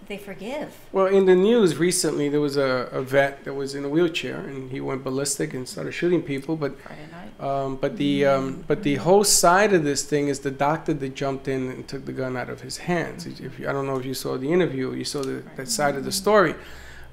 S3: they forgive.
S2: Well, in the news recently, there was a vet that was in a wheelchair, and he went ballistic and started shooting people. But the whole side of this thing is the doctor that jumped in and took the gun out of his hands. I don't know if you saw the interview, or you saw that side of the story.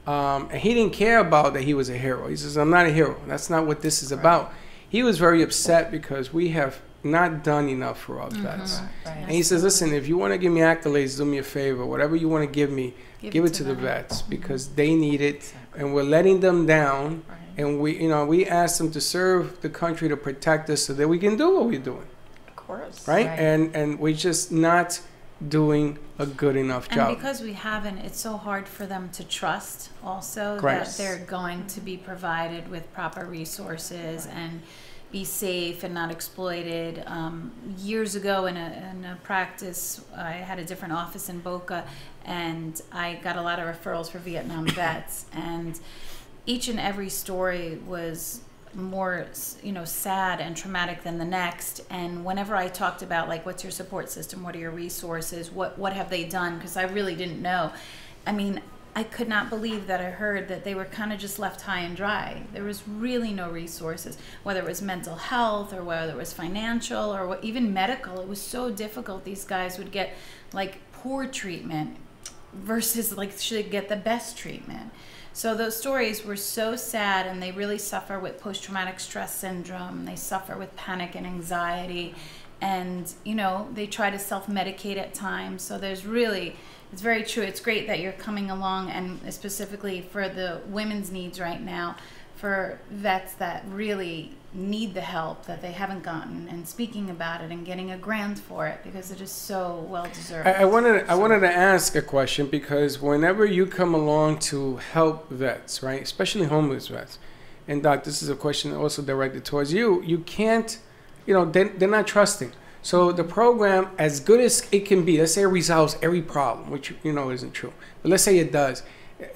S2: And he didn't care about that he was a hero. He says, "I'm not a hero. That's not what this is about." He was very upset because we have not done enough for our vets. And he says, listen, if you want to give me accolades, do me a favor. Whatever you want to give me, give it to the vets, because they need it, and we're letting them down. And we asked them to serve the country, to protect us, so that we can do what we're doing.
S20: Of course.
S2: Right? And we're just not doing a good enough job.
S8: And because we haven't, it's so hard for them to trust also that they're going to be provided with proper resources and be safe and not exploited. Years ago in a practice, I had a different office in Boca, and I got a lot of referrals for Vietnam vets, and each and every story was more, sad and traumatic than the next. And whenever I talked about, like, what's your support system, what are your resources, what have they done, because I really didn't know. I mean, I could not believe that I heard that they were kind of just left high and dry. There was really no resources, whether it was mental health or whether it was financial or even medical. It was so difficult. These guys would get like poor treatment versus like should get the best treatment. So those stories were so sad, and they really suffer with post-traumatic stress syndrome. They suffer with panic and anxiety, and they try to self-medicate at times. So there's really it's very true. It's great that you're coming along, and specifically for the women's needs right now, for vets that really need the help that they haven't gotten, and speaking about it and getting a grant for it, because it is so well deserved.
S2: I wanted to ask a question, because whenever you come along to help vets, right, especially homeless vets, and Doc, this is a question also directed towards you, you can't, you know, they're not trusting. So the program, as good as it can be, let's say it resolves every problem, which, you know, isn't true, but let's say it does.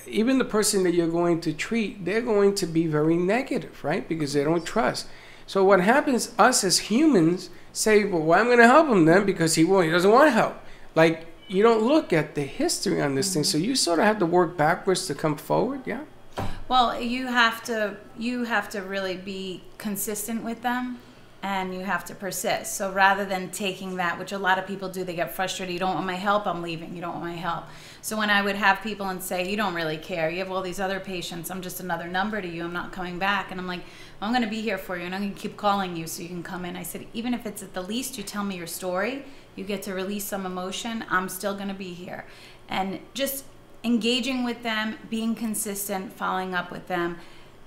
S2: Even the person that you're going to treat, they're going to be very negative, right? Because they don't trust. So what happens, us as humans say, well, I'm going to help him then because he doesn't want help. Like, you don't look at the history on this thing. So you sort of have to work backwards to come forward, yeah?
S8: Well, you have to really be consistent with them, and you have to persist. So rather than taking that, which a lot of people do, they get frustrated. You don't want my help, I'm leaving. You don't want my help. So when I would have people and say, you don't really care, you have all these other patients, I'm just another number to you, I'm not coming back. And I'm like, I'm going to be here for you, and I'm going to keep calling you so you can come in. I said, even if it's at the least you tell me your story, you get to release some emotion, I'm still going to be here. And just engaging with them, being consistent, following up with them,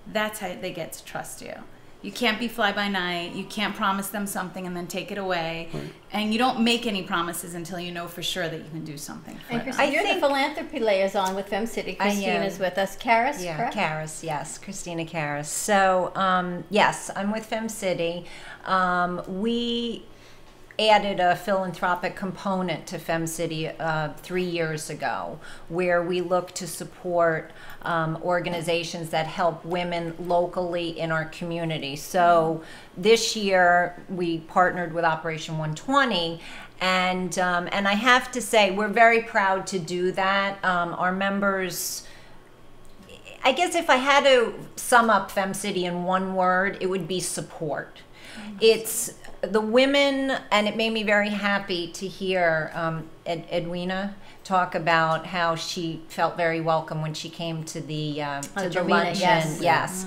S8: that's how they get to trust you. You can't be fly by night. You can't promise them something and then take it away. Right. And you don't make any promises until you know for sure that you can do something for
S3: and Christine, you're the philanthropy liaison with FemCity. Christina's with us. Karis,
S19: yeah,
S3: correct?
S19: Karis, yes, Christina Karis. So, yes, I'm with FemCity. We added a philanthropic component to FemCity 3 years ago, where we look to support organizations that help women locally in our community. So this year we partnered with Operation 120, and I have to say we're very proud to do that. Our members, I guess if I had to sum up FemCity in one word, it would be support. It's the women, and it made me very happy to hear Edwina talk about how she felt very welcome when she came to the luncheon. Yes.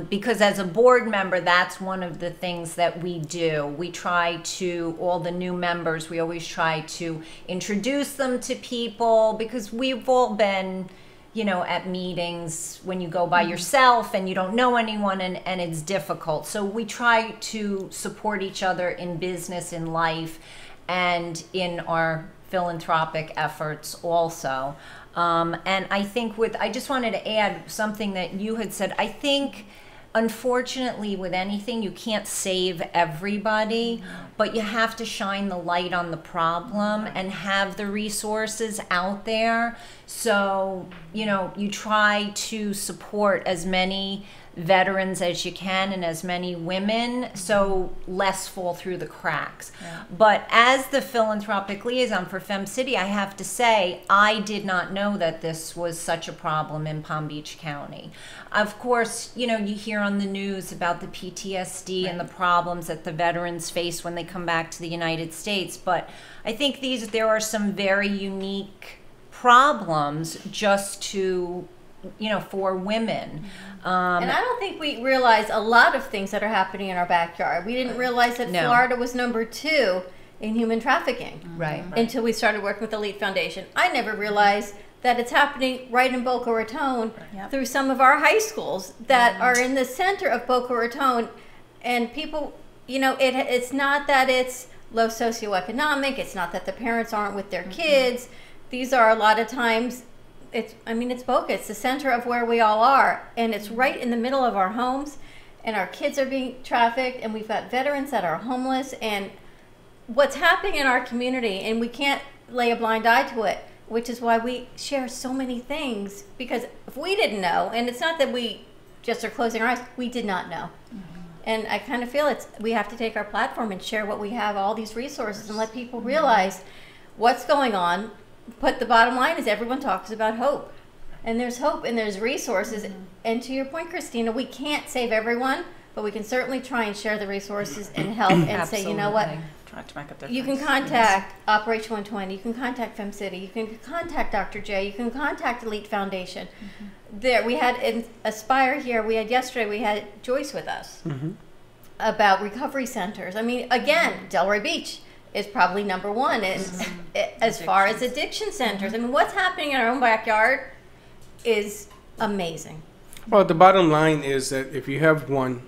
S19: Because as a board member, that's one of the things that we do. We try to, all the new members, we always try to introduce them to people, because we've all been, you know, at meetings when you go by yourself and you don't know anyone, and it's difficult. So we try to support each other in business, in life, and in our philanthropic efforts also. And I think I just wanted to add something that you had said. I think, unfortunately, with anything, you can't save everybody, but you have to shine the light on the problem and have the resources out there. So, you know, you try to support as many veterans as you can and as many women, so less fall through the cracks. Yeah. But as the philanthropic liaison for FemCity, I have to say, I did not know that this was such a problem in Palm Beach County. Of course, you know, you hear on the news about the PTSD and the problems that the veterans face when they come back to the United States, but I think there are some very unique problems just to, you know, for women.
S3: And I don't think we realize a lot of things that are happening in our backyard. We didn't realize that Florida was #2 in human trafficking.
S19: Right.
S3: Until we started working with Elite Foundation. I never realized that it's happening right in Boca Raton through some of our high schools that are in the center of Boca Raton. And people, you know, it's not that it's low socioeconomic. It's not that the parents aren't with their kids. These are a lot of times, it's Boca. It's the center of where we all are. And it's right in the middle of our homes. And our kids are being trafficked. And we've got veterans that are homeless. And what's happening in our community, and we can't lay a blind eye to it, which is why we share so many things. Because if we didn't know, and it's not that we just are closing our eyes, we did not know. And I kind of feel we have to take our platform and share what we have, all these resources, and let people realize what's going on. But the bottom line is everyone talks about hope. And there's hope and there's resources. And to your point, Christina, we can't save everyone, but we can certainly try and share the resources and help and say, you know what,
S20: try to make a difference.
S3: You can contact Operation 120, you can contact FemCity, you can contact Dr. J, you can contact Elite Foundation. There, we had in Aspire here, yesterday we had Joyce with us about recovery centers. I mean, again, Delray Beach. is probably number one. And as far as addiction centers, I mean, what's happening in our own backyard is amazing.
S2: Well, the bottom line is that if you have one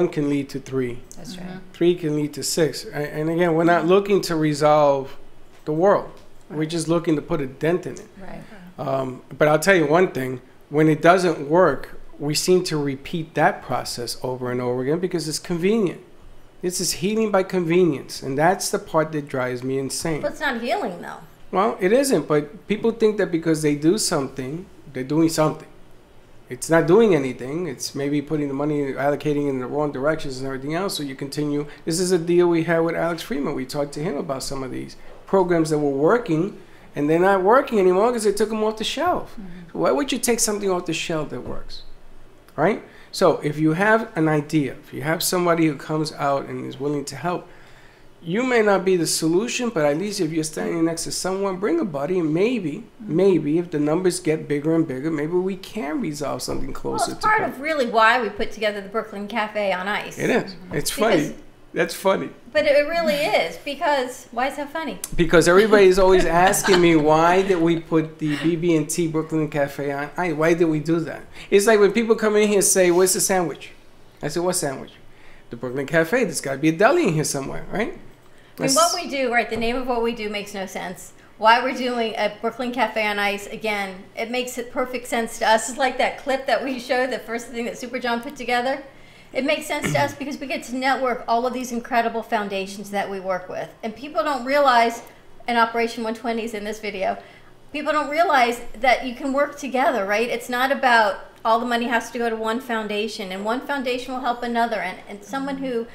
S2: can lead to 3.
S8: That's right.
S2: 3 can lead to 6. And again, we're not looking to resolve the world. We're just looking to put a dent in it.
S8: Right.
S2: But I'll tell you one thing, when it doesn't work, we seem to repeat that process over and over again because it's convenient. This is healing by convenience, and that's the part that drives me insane.
S3: But it's not healing, though.
S2: Well, it isn't, but people think that because they do something, they're doing something. It's not doing anything. It's maybe putting the money, allocating in the wrong directions and everything else, so you continue. This is a deal we had with Alex Freeman. We talked to him about some of these programs that were working, and they're not working anymore because they took them off the shelf. So why would you take something off the shelf that works? Right? So if you have an idea, if you have somebody who comes out and is willing to help, you may not be the solution, but at least if you're standing next to someone, bring a buddy, and maybe if the numbers get bigger and bigger, maybe we can resolve something closer.
S3: Well, it's part of really why we put together the Brooklyn Cafe on Ice.
S2: It is. It's funny. That's funny.
S3: But it really is, because why is that funny?
S2: Because everybody's always asking me, why did we put the BB&T Brooklyn Cafe on Ice? Why did we do that? It's like when people come in here and say, where's the sandwich? I said, what sandwich? The Brooklyn Cafe. There's got to be a deli in here somewhere, right?
S3: I mean, what we do, right, the name of what we do makes no sense. Why we're doing a Brooklyn Cafe on Ice, again, it makes it perfect sense to us. It's like that clip that we showed, the first thing that Super John put together. It makes sense to us because we get to network all of these incredible foundations that we work with. And people don't realize, and Operation 120 is in this video, people don't realize that you can work together, right? It's not about all the money has to go to one foundation, and one foundation will help another. And someone who,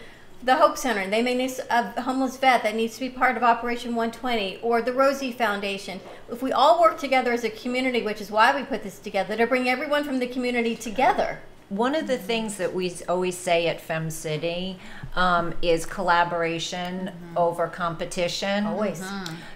S3: the Hope Center, they may need a homeless vet that needs to be part of Operation 120, or the Rosie Foundation. If we all work together as a community, which is why we put this together, to bring everyone from the community together.
S19: One of the things that we always say at FemCity is collaboration over competition.
S3: Always.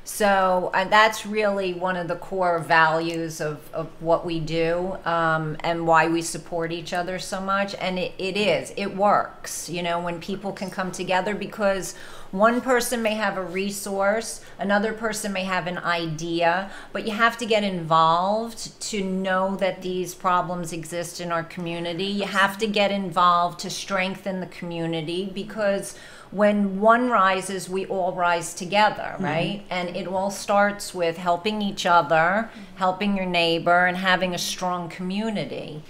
S19: So that's really one of the core values of what we do, and why we support each other so much. And it works, you know, when people can come together, because one person may have a resource, another person may have an idea, but you have to get involved to know that these problems exist in our community. You have to get involved to strengthen the community, because when one rises, we all rise together, right? And it all starts with helping each other, helping your neighbor, and having a strong community.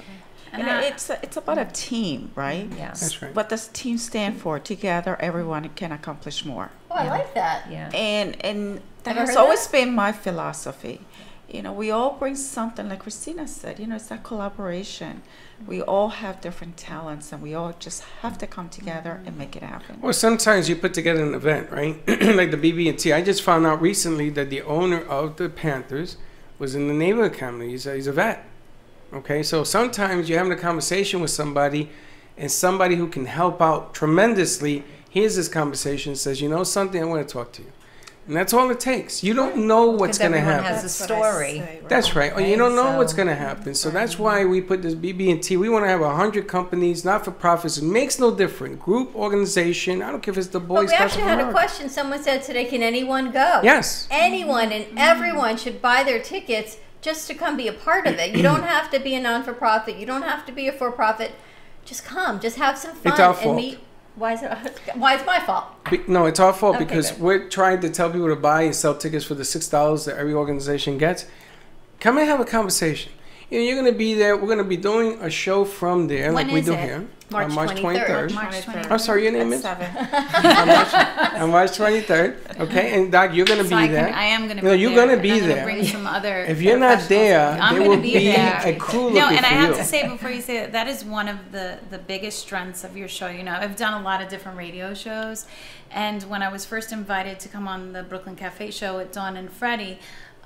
S20: And it's about a team, right?
S19: Yes.
S2: That's right.
S20: What does team stand for? Together, everyone can accomplish more.
S3: Oh, I like that.
S19: Yeah.
S20: And that
S3: Ever
S20: has
S3: heard
S20: always
S3: that?
S20: been my philosophy. You know, we all bring something, like Christina said, you know, it's that collaboration. We all have different talents, and we all just have to come together and make it happen.
S2: Well, sometimes you put together an event, right? Like the BB&T. I just found out recently that the owner of the Panthers was in the Naval Academy. He's a vet. Okay, so sometimes you're having a conversation with somebody, and somebody who can help out tremendously hears this conversation and says, you know something, I want to talk to you. And that's all it takes. You don't know what's going to happen.
S19: Everyone has a story.
S2: That's right. Or you don't know what's going to happen. So that's why we put this BB&T. We want to have 100 companies, not-for-profits. It makes no difference. Group, organization. I don't care if it's the
S3: But
S2: Boys
S3: we
S2: Scouts
S3: actually
S2: of
S3: had a
S2: America.
S3: question. Someone said today, can anyone go?
S2: Yes.
S3: Anyone and everyone should buy their tickets just to come be a part of it. You don't have to be a non-for-profit. You don't have to be a for-profit. Just come. Just have some fun.
S2: It's our
S3: and
S2: fault.
S3: meet. Why is it my fault?
S2: No, it's our fault
S3: Okay,
S2: because
S3: good.
S2: we're trying to tell people to buy and sell tickets for the $6 that every organization gets. Come and have a conversation. You know, you're going to be there. We're going to be doing a show from there,
S3: When
S2: like we
S3: is
S2: do
S3: it?
S2: here.
S3: March
S2: on March
S3: 23rd.
S2: 23rd.
S3: March 23rd.
S2: I'm sorry, your name is?
S20: At 7.
S2: on March 23rd. Okay, and Doc, you're going to
S8: So
S2: be there.
S8: I am going to
S2: No,
S8: be
S2: you're
S8: there.
S2: going to be
S8: and I'm gonna
S2: there.
S8: bring some other
S2: If you're not there,
S8: I'm
S2: there
S8: gonna
S2: will
S8: be
S2: be
S8: there.
S2: a crew
S8: No,
S2: looking
S8: and I
S2: for
S8: have
S2: you.
S8: to say before you say that is one of the biggest strengths of your show. You know, I've done a lot of different radio shows, and when I was first invited to come on the Brooklyn Cafe show with Dawn and Freddie,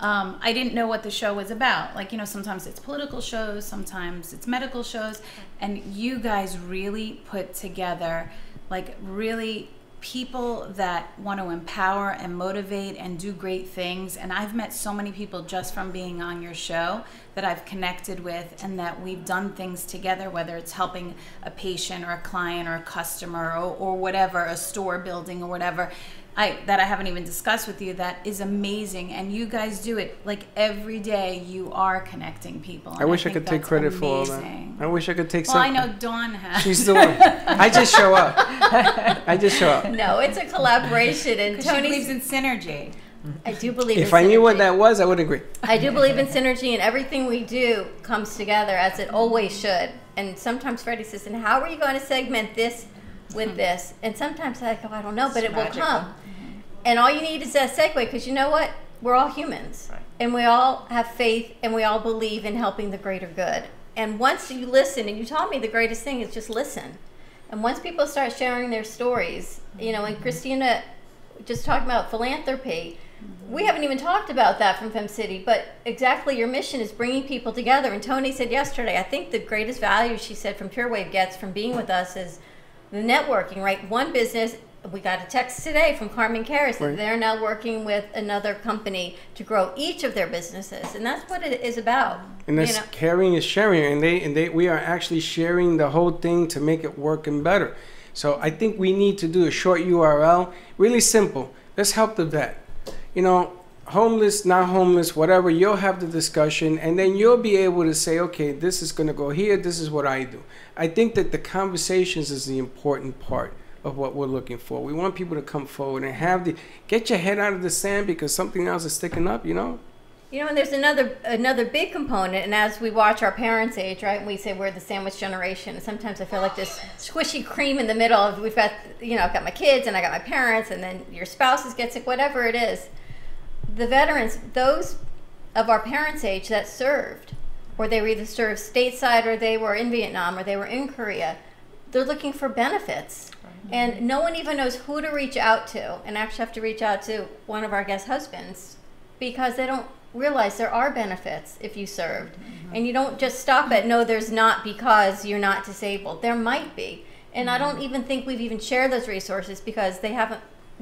S8: I didn't know what the show was about. Like, you know, sometimes it's political shows, sometimes it's medical shows, and you guys really put together, like, really people that want to empower and motivate and do great things. And I've met so many people just from being on your show that I've connected with, and that we've done things together, whether it's helping a patient or a client or a customer or whatever, a store building or whatever. that I haven't even discussed with you that is amazing, and you guys do it like every day. You are connecting people.
S2: I wish I could take credit for all that. I wish I could take
S8: Well, I
S2: something.
S8: know Dawn has.
S2: She's the one. I just show up. I just show up.
S3: No, it's a collaboration, and
S8: 'Cause she
S3: Tony
S8: believes in synergy.
S3: I do believe in
S2: If I knew
S3: synergy.
S2: what that was, I would agree.
S3: I do believe in synergy, and everything we do comes together as it always should. And sometimes Freddie says, and how are you going to segment this with this? And sometimes I go, I don't know, but it will come. And all you need is that segue, because you know what? We're all humans. And we all have faith, and we all believe in helping the greater good. And once you listen, and you taught me the greatest thing is just listen. And once people start sharing their stories, you know, and Christina just talking about philanthropy, we haven't even talked about that from Fem City, but exactly your mission is bringing people together. And Tony said yesterday, I think the greatest value, she said, from PureWave gets from being with us is the networking, right? One business, we got a text today from Carmen Karras that they're now working with another company to grow each of their businesses. And that's what it is about.
S2: And that's caring is sharing, and we are actually sharing the whole thing to make it work and better. So I think we need to do a short URL, really simple. Let's help the vet. You know, homeless, not homeless, whatever, you'll have the discussion, and then you'll be able to say, okay, this is going to go here, this is what I do. I think that the conversations is the important part of what we're looking for. We want people to come forward and get your head out of the sand because something else is sticking up, you know?
S3: You know, and there's another big component, and as we watch our parents age, right, and we say we're the sandwich generation, and sometimes I feel like this squishy cream in the middle of, we've got, you know, I've got my kids, and I got my parents, and then your spouses get sick, whatever it is. The veterans, those of our parents' age that served, or they were either served stateside, or they were in Vietnam, or they were in Korea, they're looking for benefits. And no one even knows who to reach out to, and actually have to reach out to one of our guest husbands, because they don't realize there are benefits if you served. And you don't just stop at, no, there's not because you're not disabled. There might be. And I don't even think we've even shared those resources because we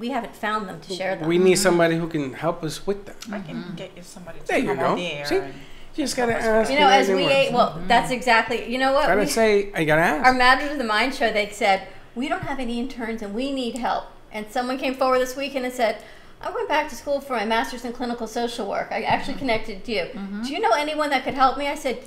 S3: haven't found them to share them.
S2: We need somebody who can help us with that.
S20: I can get you somebody to
S2: There you
S20: come
S2: go.
S20: on the air.
S2: See? You just gotta ask.
S3: You know, as we ate, well, that's exactly, you know what?
S2: I gotta ask.
S3: Our Matters of the Mind show, they said, we don't have any interns and we need help. And someone came forward this weekend and said, I went back to school for my master's in clinical social work. I actually connected to you. Do you know anyone that could help me? I said,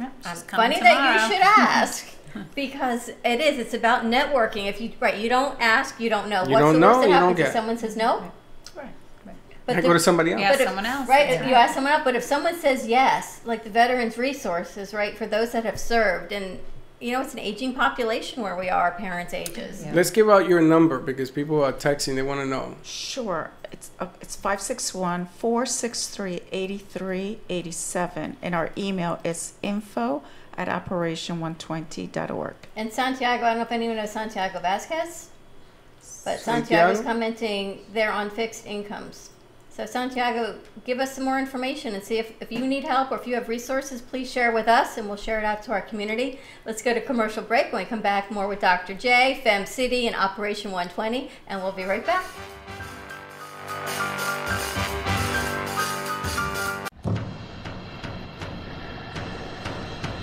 S3: funny that you should ask. Because it's about networking. If you don't ask, you don't know.
S2: You
S3: What's
S2: don't
S3: the
S2: know,
S3: worst that
S2: you
S3: happens
S2: don't get.
S3: if someone says no?
S2: I go to somebody else.
S8: You ask someone else.
S3: Right, you ask someone else. But if someone says yes, like the Veterans Resources, right, for those that have served, and you know, it's an aging population where we are, parents' ages.
S2: Let's give out your number because people are texting. They want to know.
S20: Sure. It's 561-463-8387. And our email is info@operation120.org.
S3: And Santiago, I don't know if anyone knows Santiago Vasquez, but Santiago's commenting they're on fixed incomes. So Santiago, give us some more information and see if you need help or if you have resources, please share with us and we'll share it out to our community. Let's go to commercial break. When we come back, more with Dr. J, Fem City, and Operation 120, and we'll be right back.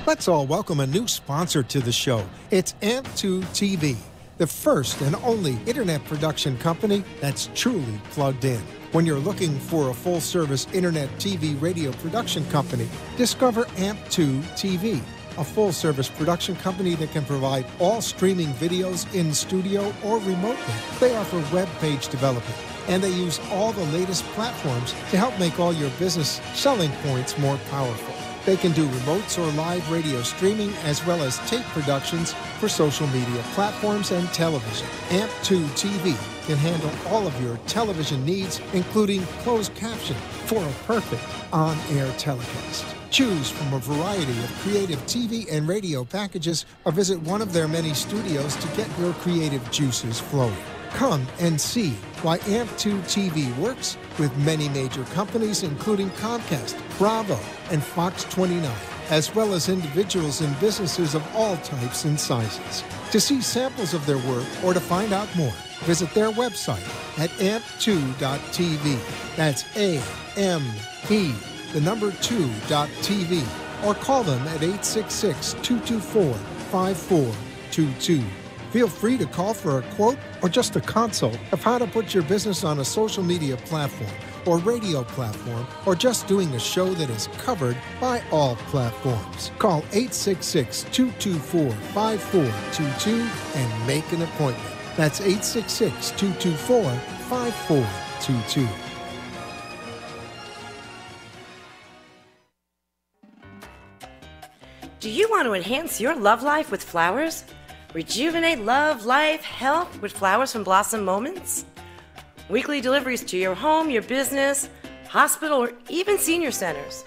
S9: Let's all welcome a new sponsor to the show. It's AMP2 TV, the first and only internet production company that's truly plugged in. When you're looking for a full-service internet TV radio production company, discover AMP2 TV, a full-service production company that can provide all streaming videos in studio or remotely. They offer web page development, and they use all the latest platforms to help make all your business selling points more powerful. They can do remotes or live radio streaming as well as tape productions for social media platforms and television. AMP2 TV can handle all of your television needs, including closed caption for a perfect on-air telecast. Choose from a variety of creative TV and radio packages or visit one of their many studios to get your creative juices flowing. Come and see why AMP2 TV works with many major companies, including Comcast, Bravo, and Fox 29, as well as individuals and businesses of all types and sizes. To see samples of their work or to find out more, visit their website at amp2.tv. That's AMP, the number 2.tv, or call them at 866-224-5422. Feel free to call for a quote or just a consult of how to put your business on a social media platform or radio platform, or just doing a show that is covered by all platforms. Call 866-224-5422 and make an appointment. That's 866-224-5422.
S6: Do you want to enhance your love life with flowers? Rejuvenate love, life, health with flowers from Blossom Moments? Weekly deliveries to your home, your business, hospital, or even senior centers.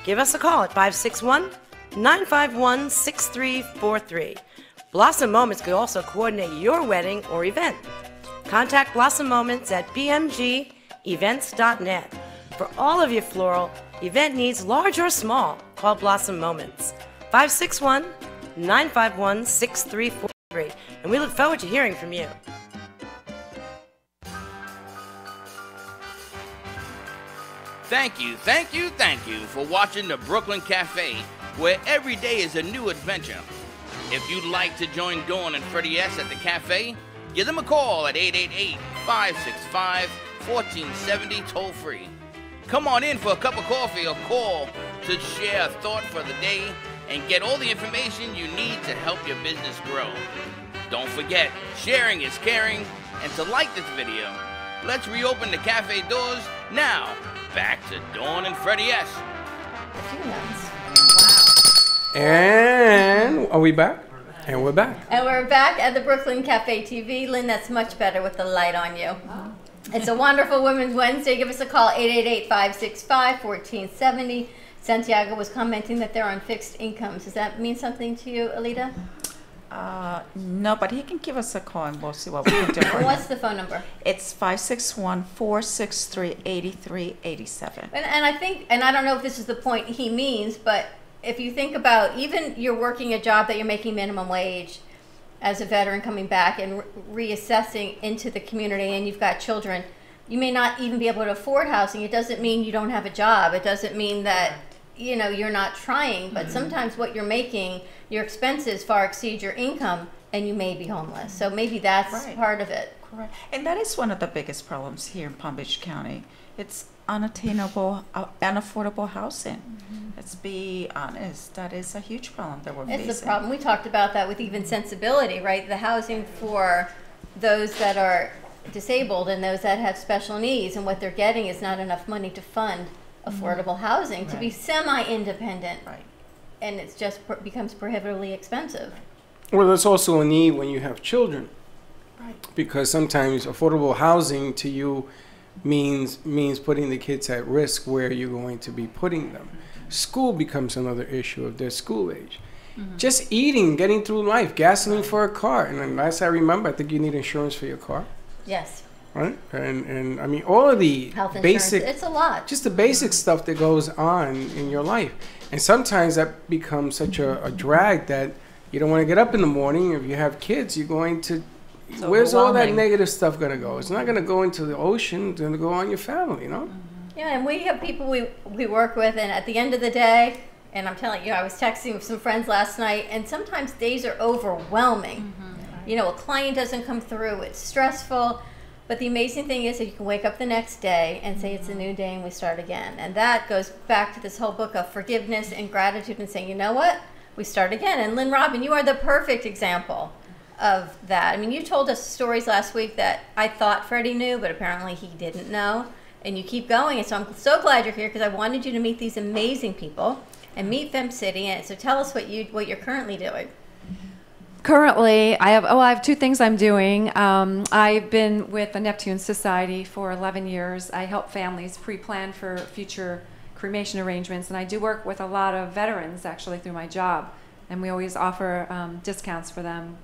S6: Give us a call at 561-951-6343. Blossom Moments could also coordinate your wedding or event. Contact Blossom Moments at bmgevents.net. For all of your floral event needs, large or small, call Blossom Moments. 561-951-6343. And we look forward to hearing from you.
S1: Thank you for watching the Brooklyn Cafe, where every day is a new adventure. If you'd like to join Dawn and Freddie S. at the cafe, give them a call at 888-565-1470 toll free. Come on in for a cup of coffee or call to share a thought for the day and get all the information you need to help your business grow. Don't forget, sharing is caring, and to like this video. Let's reopen the cafe doors now. Back to Dawn and Freddie S.
S2: And are we back? And we're back.
S3: And we're back at the Brooklyn Cafe TV. Lynn, that's much better with the light on you. It's a wonderful Women's Wednesday. Give us a call, 888-565-1470. Santiago was commenting that they're on fixed incomes. Does that mean something to you, Alita?
S20: No, but he can give us a call and we'll see what we can do.
S3: What's the phone number?
S20: It's 561-463-8387.
S3: And I think, and I don't know if this is the point he means, but if you think about even you're working a job that you're making minimum wage as a veteran coming back and reassessing into the community, and you've got children, you may not even be able to afford housing. It doesn't mean you don't have a job. It doesn't mean that, you know, you're not trying, but sometimes what you're making, your expenses far exceed your income, and you may be homeless. So maybe that's part of it.
S20: Correct. And that is one of the biggest problems here in Palm Beach County. It's unattainable, unaffordable housing. Let's be honest, that is a huge problem that we're facing.
S3: It's a problem. We talked about that with even Sensibility, right? The housing for those that are disabled and those that have special needs, and what they're getting is not enough money to fund affordable housing to be semi-independent.
S20: Right.
S3: And it's just becomes prohibitively expensive.
S2: Well, there's also a need when you have children.
S20: Right.
S2: Because sometimes affordable housing to you means putting the kids at risk where you're going to be putting them. School becomes another issue if they're school age. Just eating, getting through life, gasoline for a car. And then last I remember, I think you need insurance for your car.
S3: Yes.
S2: Right? And I mean, all of the
S3: Health
S2: basic,
S3: insurance, it's a lot.
S2: just the basic stuff that goes on in your life. And sometimes that becomes such a drag that you don't want to get up in the morning. If you have kids, you're going to, where's all that negative stuff going to go? It's not going to go into the ocean. It's going to go on your family, you know?
S3: Yeah, and we have people we work with, and at the end of the day, and I'm telling you, I was texting with some friends last night, and sometimes days are overwhelming. You know, a client doesn't come through, it's stressful, but the amazing thing is that you can wake up the next day and say it's a new day and we start again. And that goes back to this whole book of forgiveness and gratitude and saying, you know what, we start again. And Lynn Robin, you are the perfect example of that. I mean, you told us stories last week that I thought Freddie knew, but apparently he didn't know. And you keep going, and so I'm so glad you're here because I wanted you to meet these amazing people and meet Fem City. And so tell us what you're currently doing.
S7: Currently, I have two things I'm doing. I've been with the Neptune Society for 11 years. I help families pre-plan for future cremation arrangements, and I do work with a lot of veterans actually through my job, and we always offer discounts for them.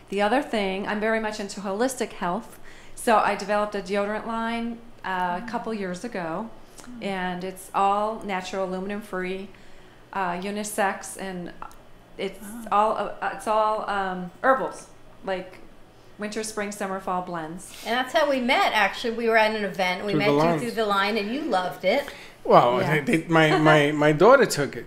S7: The other thing, I'm very much into holistic health, so I developed a deodorant line a couple years ago, and it's all natural, aluminum-free, unisex, and it's all herbals, like winter, spring, summer, fall blends.
S3: And that's how we met, actually. We were at an event. We met you through the line, and you loved it.
S2: Well, my daughter took it.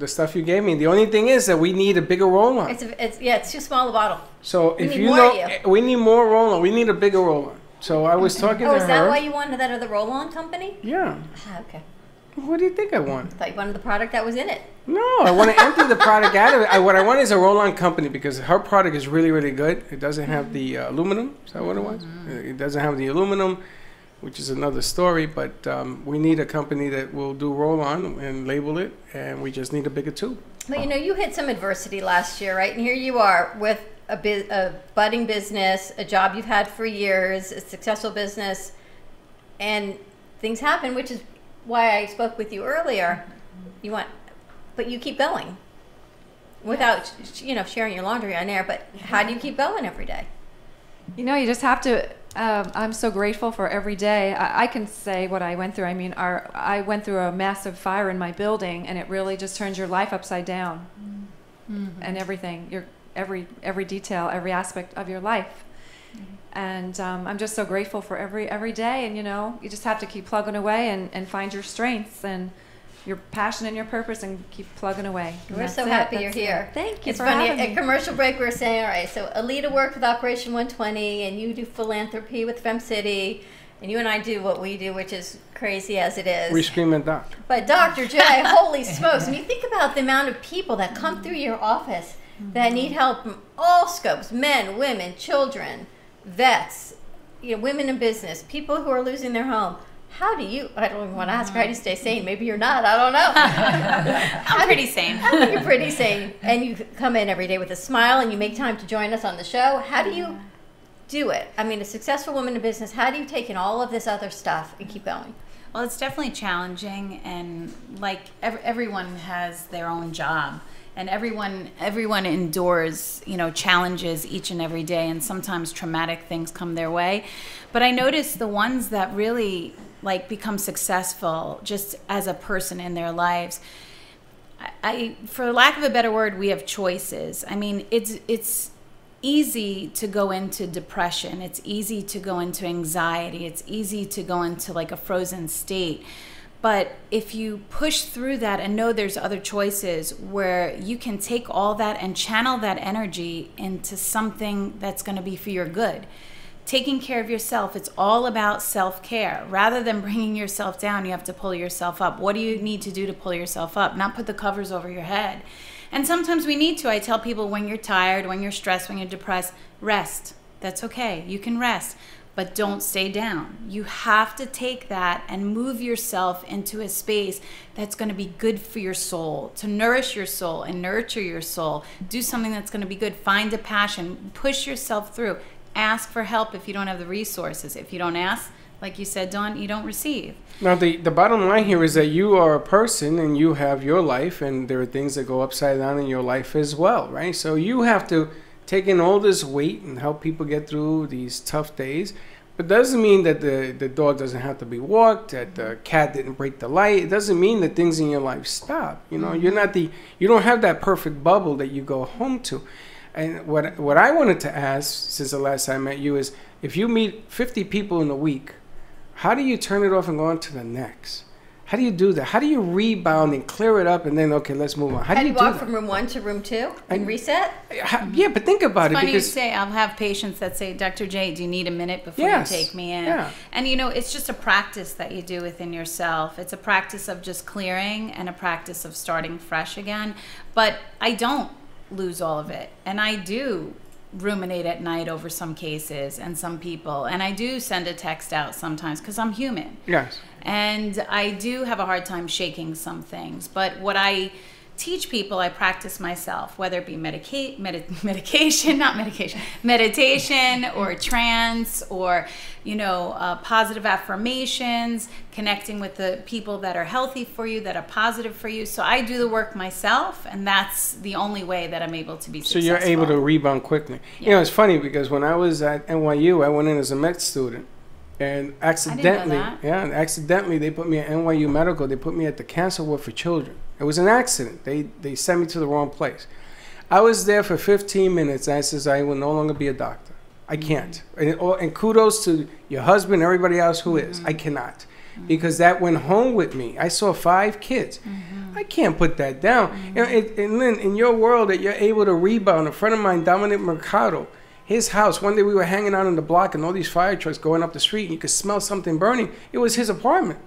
S2: The stuff you gave me. The only thing is that we need a bigger roll-on.
S3: It's too small a bottle.
S2: So if you know, we need more roll-on. We need a bigger roll-on. So I was talking to her.
S3: Oh, is that why you wanted that other roll-on company?
S2: Yeah.
S3: Ah, okay.
S2: What do you think I want?
S3: I thought you wanted the product that was in it.
S2: No, I want to empty the product out of it. What I want is a roll-on company because her product is really, really good. It doesn't have the aluminum. Is that what it was? It doesn't have the aluminum, which is another story. But we need a company that will do roll-on and label it, and we just need a bigger tube.
S3: But you know, you had some adversity last year, right? And here you are with a budding business, a job you've had for years, a successful business, and things happen, which is why I spoke with you earlier. But you keep going without, sharing your laundry on air. But how do you keep going every day?
S7: You know, you just have to. I'm so grateful for every day. I can say what I went through. I mean, I went through a massive fire in my building, and it really just turns your life upside down, and everything. Every detail, every aspect of your life. And I'm just so grateful for every day. And you just have to keep plugging away and find your strengths and your passion and your purpose and keep plugging away.
S3: We're so happy you're here.
S7: Thank you.
S3: It's
S7: for
S3: funny.
S7: having
S3: At
S7: me.
S3: commercial break, we were saying, all right, so Alita worked with Operation 120, and you do philanthropy with FemCity, and you and I do what we do, which is crazy as it is.
S2: We scream at doctor.
S3: But Dr. J, holy smokes! When you think about the amount of people that come through your office that need help from all scopes, men, women, children, vets, women in business, people who are losing their home. How do you, I don't even want to ask her, how do you stay sane? Maybe you're not, I don't know.
S8: I'm pretty sane.
S3: I think you're pretty sane. And you come in every day with a smile and you make time to join us on the show. How do you do it? I mean, a successful woman in business, how do you take in all of this other stuff and keep going?
S8: Well, it's definitely challenging, and like everyone has their own job. And everyone endures, challenges each and every day, and sometimes traumatic things come their way. But I notice the ones that really become successful just as a person in their lives, for lack of a better word, we have choices. I mean, it's easy to go into depression. It's easy to go into anxiety. It's easy to go into a frozen state. But if you push through that and know there's other choices where you can take all that and channel that energy into something that's going to be for your good. Taking care of yourself, it's all about self-care. Rather than bringing yourself down, you have to pull yourself up. What do you need to do to pull yourself up? Not put the covers over your head. And sometimes we need to. I tell people, when you're tired, when you're stressed, when you're depressed, rest. That's okay. You can rest. But don't stay down. You have to take that and move yourself into a space that's going to be good for your soul, to nourish your soul and nurture your soul. Do something that's going to be good. Find a passion. Push yourself through. Ask for help if you don't have the resources. If you don't ask, like you said, Dawn, you don't receive.
S2: Now, the bottom line here is that you are a person and you have your life, and there are things that go upside down in your life as well, right? So you have to take in all this weight and help people get through these tough days. But doesn't mean that the dog doesn't have to be walked, that the cat didn't break the light. It doesn't mean that things in your life stop. You don't have that perfect bubble that you go home to. And what I wanted to ask since the last time I met you is, if you meet 50 people in a week, how do you turn it off and go on to the next? How do you do that? How do you rebound and clear it up and then, okay, let's move on? How do you
S3: walk
S2: do
S3: from room 1 to room 2 and reset?
S2: Yeah, but think about
S8: It's
S2: it.
S8: funny
S2: Because
S8: you say, I'll have patients that say, Dr. J, do you need a minute before
S2: Yes.
S8: you take me in?
S2: Yeah.
S8: And it's just a practice that you do within yourself. It's a practice of just clearing and a practice of starting fresh again. But I don't lose all of it. And I do ruminate at night over some cases and some people. And I do send a text out sometimes because I'm human.
S2: Yes.
S8: And I do have a hard time shaking some things. But what I teach people, I practice myself, whether it be meditation or trance or, positive affirmations, connecting with the people that are healthy for you, that are positive for you. So I do the work myself, and that's the only way that I'm able to be successful.
S2: So you're able to rebound quickly.
S8: Yeah.
S2: It's funny because when I was at NYU, I went in as a med student. And accidentally, they put me at NYU Medical. They put me at the cancer ward for children. It was an accident. They sent me to the wrong place. I was there for 15 minutes. And I says, I will no longer be a doctor. I can't. And kudos to your husband, everybody else who is. I cannot. Because that went home with me. I saw 5 kids. I can't put that down. You know, and Lynn, in your world that you're able to rebound, a friend of mine, Dominic Mercado, his house, one day we were hanging out on the block and all these fire trucks going up the street and you could smell something burning. It was his apartment.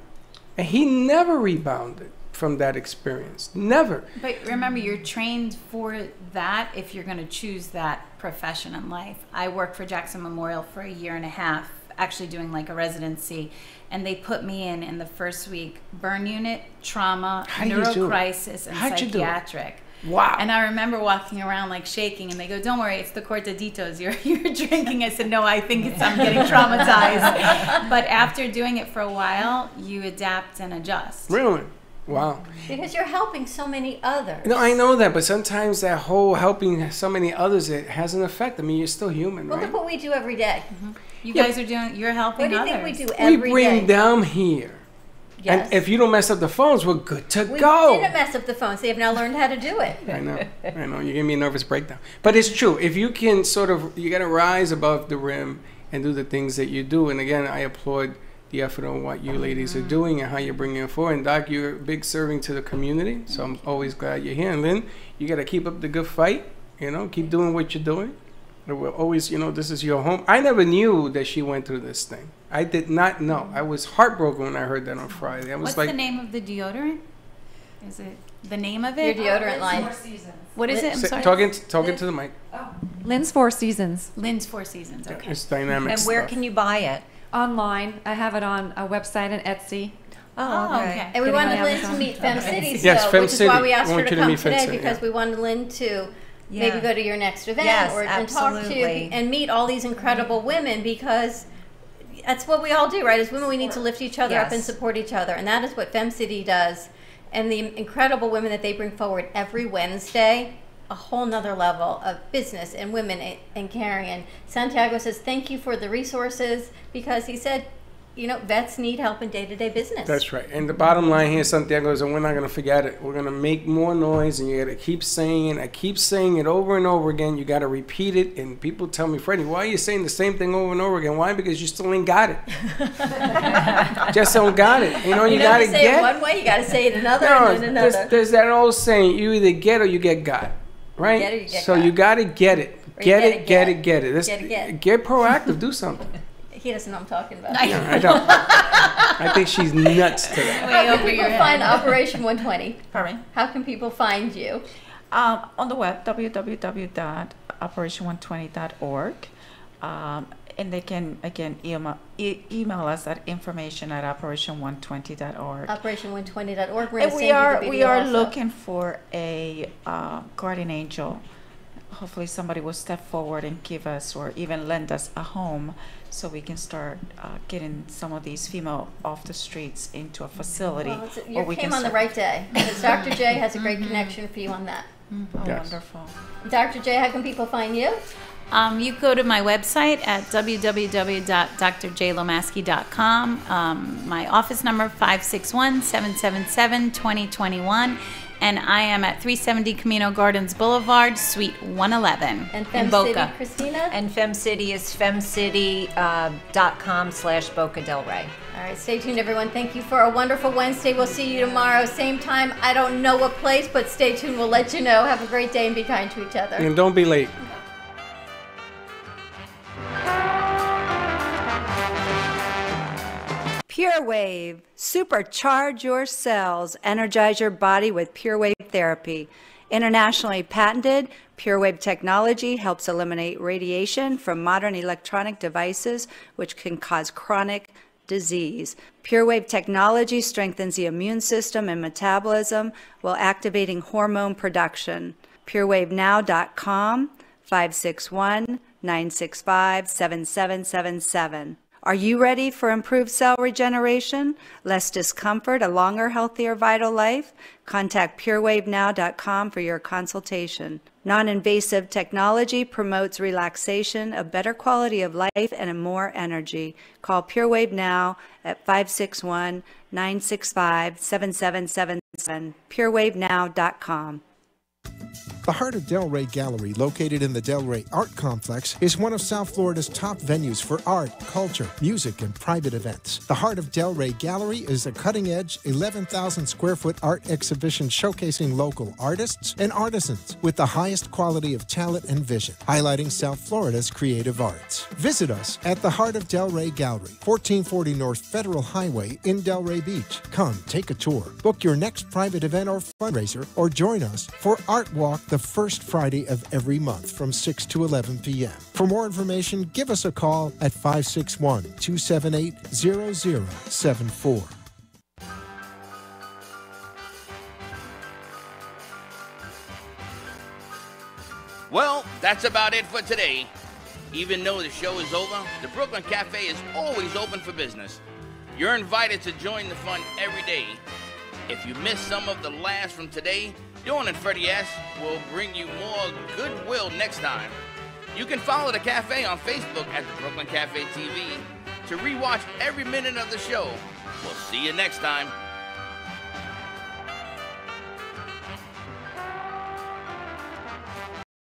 S2: And he never rebounded from that experience. Never.
S8: But remember, you're trained for that if you're going to choose that profession in life. I worked for Jackson Memorial for a year and a half, actually doing like a residency, and they put me in the first week burn unit, trauma, neurocrisis, and psychiatric.
S2: Wow.
S8: And I remember walking around like shaking, and they go, "Don't worry, it's the cortaditos you're drinking." I said, "No, I think I'm getting traumatized." But after doing it for a while, you adapt and adjust.
S2: Really? Wow.
S3: Because you're helping so many others.
S2: No, I know that, but sometimes that whole helping so many others, it has an effect. I mean, you're still human,
S3: Well,
S2: right?
S3: look what we do every day.
S8: You guys are doing. You're helping
S3: What do you
S8: others.
S3: think we do every day?
S2: We bring them here.
S3: Yes.
S2: And if you don't mess up the phones, we're good to
S3: We
S2: go.
S3: didn't mess up the phones. They have now learned how to do it.
S2: I know. You give me a nervous breakdown. But it's true. If you can you got to rise above the rim and do the things that you do. And again, I applaud the effort on what you ladies are doing and how you're bringing it forward. And Doc, you're a big serving to the community. So I'm always glad you're here. And Lynn, you got to keep up the good fight. Keep doing what you're doing. And we'll always, this is your home. I never knew that she went through this thing. I did not know. I was heartbroken when I heard that on Friday. I was
S8: What's
S2: like,
S8: the name of the deodorant? Is it the name of it?
S3: Your deodorant line.
S8: What is it? I'm sorry.
S2: Talking to the mic.
S7: Lynn's Four Seasons.
S8: Lynn's Four Seasons. Okay.
S2: It's dynamic.
S19: And where
S2: stuff.
S19: can you buy it?
S7: Online. I have it on a website and Etsy.
S19: Oh, okay.
S3: And we
S7: Getting
S3: wanted
S7: on
S3: Lynn to
S7: Amazon.
S3: meet Fem City,
S2: Yes, Fem
S3: which is why
S2: City.
S3: we asked
S2: I
S3: her
S2: want
S3: to
S2: you to
S3: come
S2: meet Fem
S3: today
S2: City,
S3: because
S2: yeah.
S3: we wanted Lynn to
S19: Yeah.
S3: maybe go to your next event
S19: Yes,
S3: and talk to you
S19: absolutely.
S3: and meet all these incredible women, because that's what we all do, right? As women, we need to lift each other up and
S19: Yes.
S3: support each other, and that is what Fem City does. And the incredible women that they bring forward every Wednesday, a whole nother level of business and women and caring. And Santiago says, thank you for the resources, because he said, vets need help in day-to-day business.
S2: That's right. And the bottom line here, Santiago, is that we're not going to forget it. We're going to make more noise, and you got to keep saying it. I keep saying it over and over again. You got to repeat it. And people tell me, Freddie, why are you saying the same thing over and over again? Why? Because you still ain't got it. Just don't got it. You got to
S3: say
S2: get
S3: it one way, you got to say it another,
S2: No,
S3: and then another.
S2: there's that old saying, you either get or you get got. Right?
S3: Get it or you get
S2: so
S3: got.
S2: you got to get it.
S3: Or
S2: Get
S3: you
S2: it, get it, get it.
S3: Get it, get.
S2: Get proactive. Do something.
S3: He doesn't know what I'm talking about.
S2: No, I don't. I think she's nuts today.
S3: How can people find Operation 120?
S20: Pardon me?
S3: How can people find you?
S20: On the web, www.operation120.org. And they can, again, email us at information@operation120.org.
S3: Operation120.org. We're
S20: And
S3: gonna
S20: we
S3: send you
S20: are
S3: the
S20: we
S3: video
S20: are
S3: also.
S20: looking for a guardian angel. Hopefully somebody will step forward and give us or even lend us a home so we can start getting some of these female off the streets into a facility.
S3: Well, you
S20: where we
S3: came
S20: can
S3: on the
S20: start-
S3: right day, because Dr. J has a great connection for you on that.
S20: Oh,
S2: Yes.
S20: wonderful.
S3: Dr. J, how can people find you?
S8: You go to my website at www.drjlomaski.com. My office number 561-777-2021. And I am at 370 Camino Gardens Boulevard, Suite 111
S3: And
S8: in
S3: Fem
S8: Boca.
S3: City, Christina?
S19: And FemCity is femcity.com/Boca Del Rey.
S3: All right, stay tuned, everyone. Thank you for a wonderful Wednesday. We'll see you tomorrow, same time. I don't know what place, but stay tuned. We'll let you know. Have a great day and be kind to each other.
S2: And don't be late.
S5: Pure Wave. Supercharge your cells. Energize your body with Pure Wave therapy. Internationally patented, Pure Wave technology helps eliminate radiation from modern electronic devices, which can cause chronic disease. Pure Wave technology strengthens the immune system and metabolism while activating hormone production. PureWaveNow.com, 561-965-7777. Are you ready for improved cell regeneration, less discomfort, a longer, healthier, vital life? Contact PureWaveNow.com for your consultation. Non-invasive technology promotes relaxation, a better quality of life, and more energy. Call PureWave Now at 561-965-7777. PureWaveNow.com.
S9: The Heart of Delray Gallery, located in the Delray Art Complex, is one of South Florida's top venues for art, culture, music, and private events. The Heart of Delray Gallery is a cutting-edge, 11,000 square foot art exhibition showcasing local artists and artisans with the highest quality of talent and vision, highlighting South Florida's creative arts. Visit us at the Heart of Delray Gallery, 1440 North Federal Highway in Delray Beach. Come, take a tour, book your next private event or fundraiser, or join us for Art Walk the first Friday of every month from 6 to 11 p.m. For more information, give us a call at 561-278-0074.
S1: Well, that's about it for today. Even though the show is over, the Brooklyn Cafe is always open for business. You're invited to join the fun every day. If you missed some of the laughs from today, Dawn and Freddie S. will bring you more goodwill next time. You can follow the cafe on Facebook at the Brooklyn Cafe TV to rewatch every minute of the show. We'll see you next time.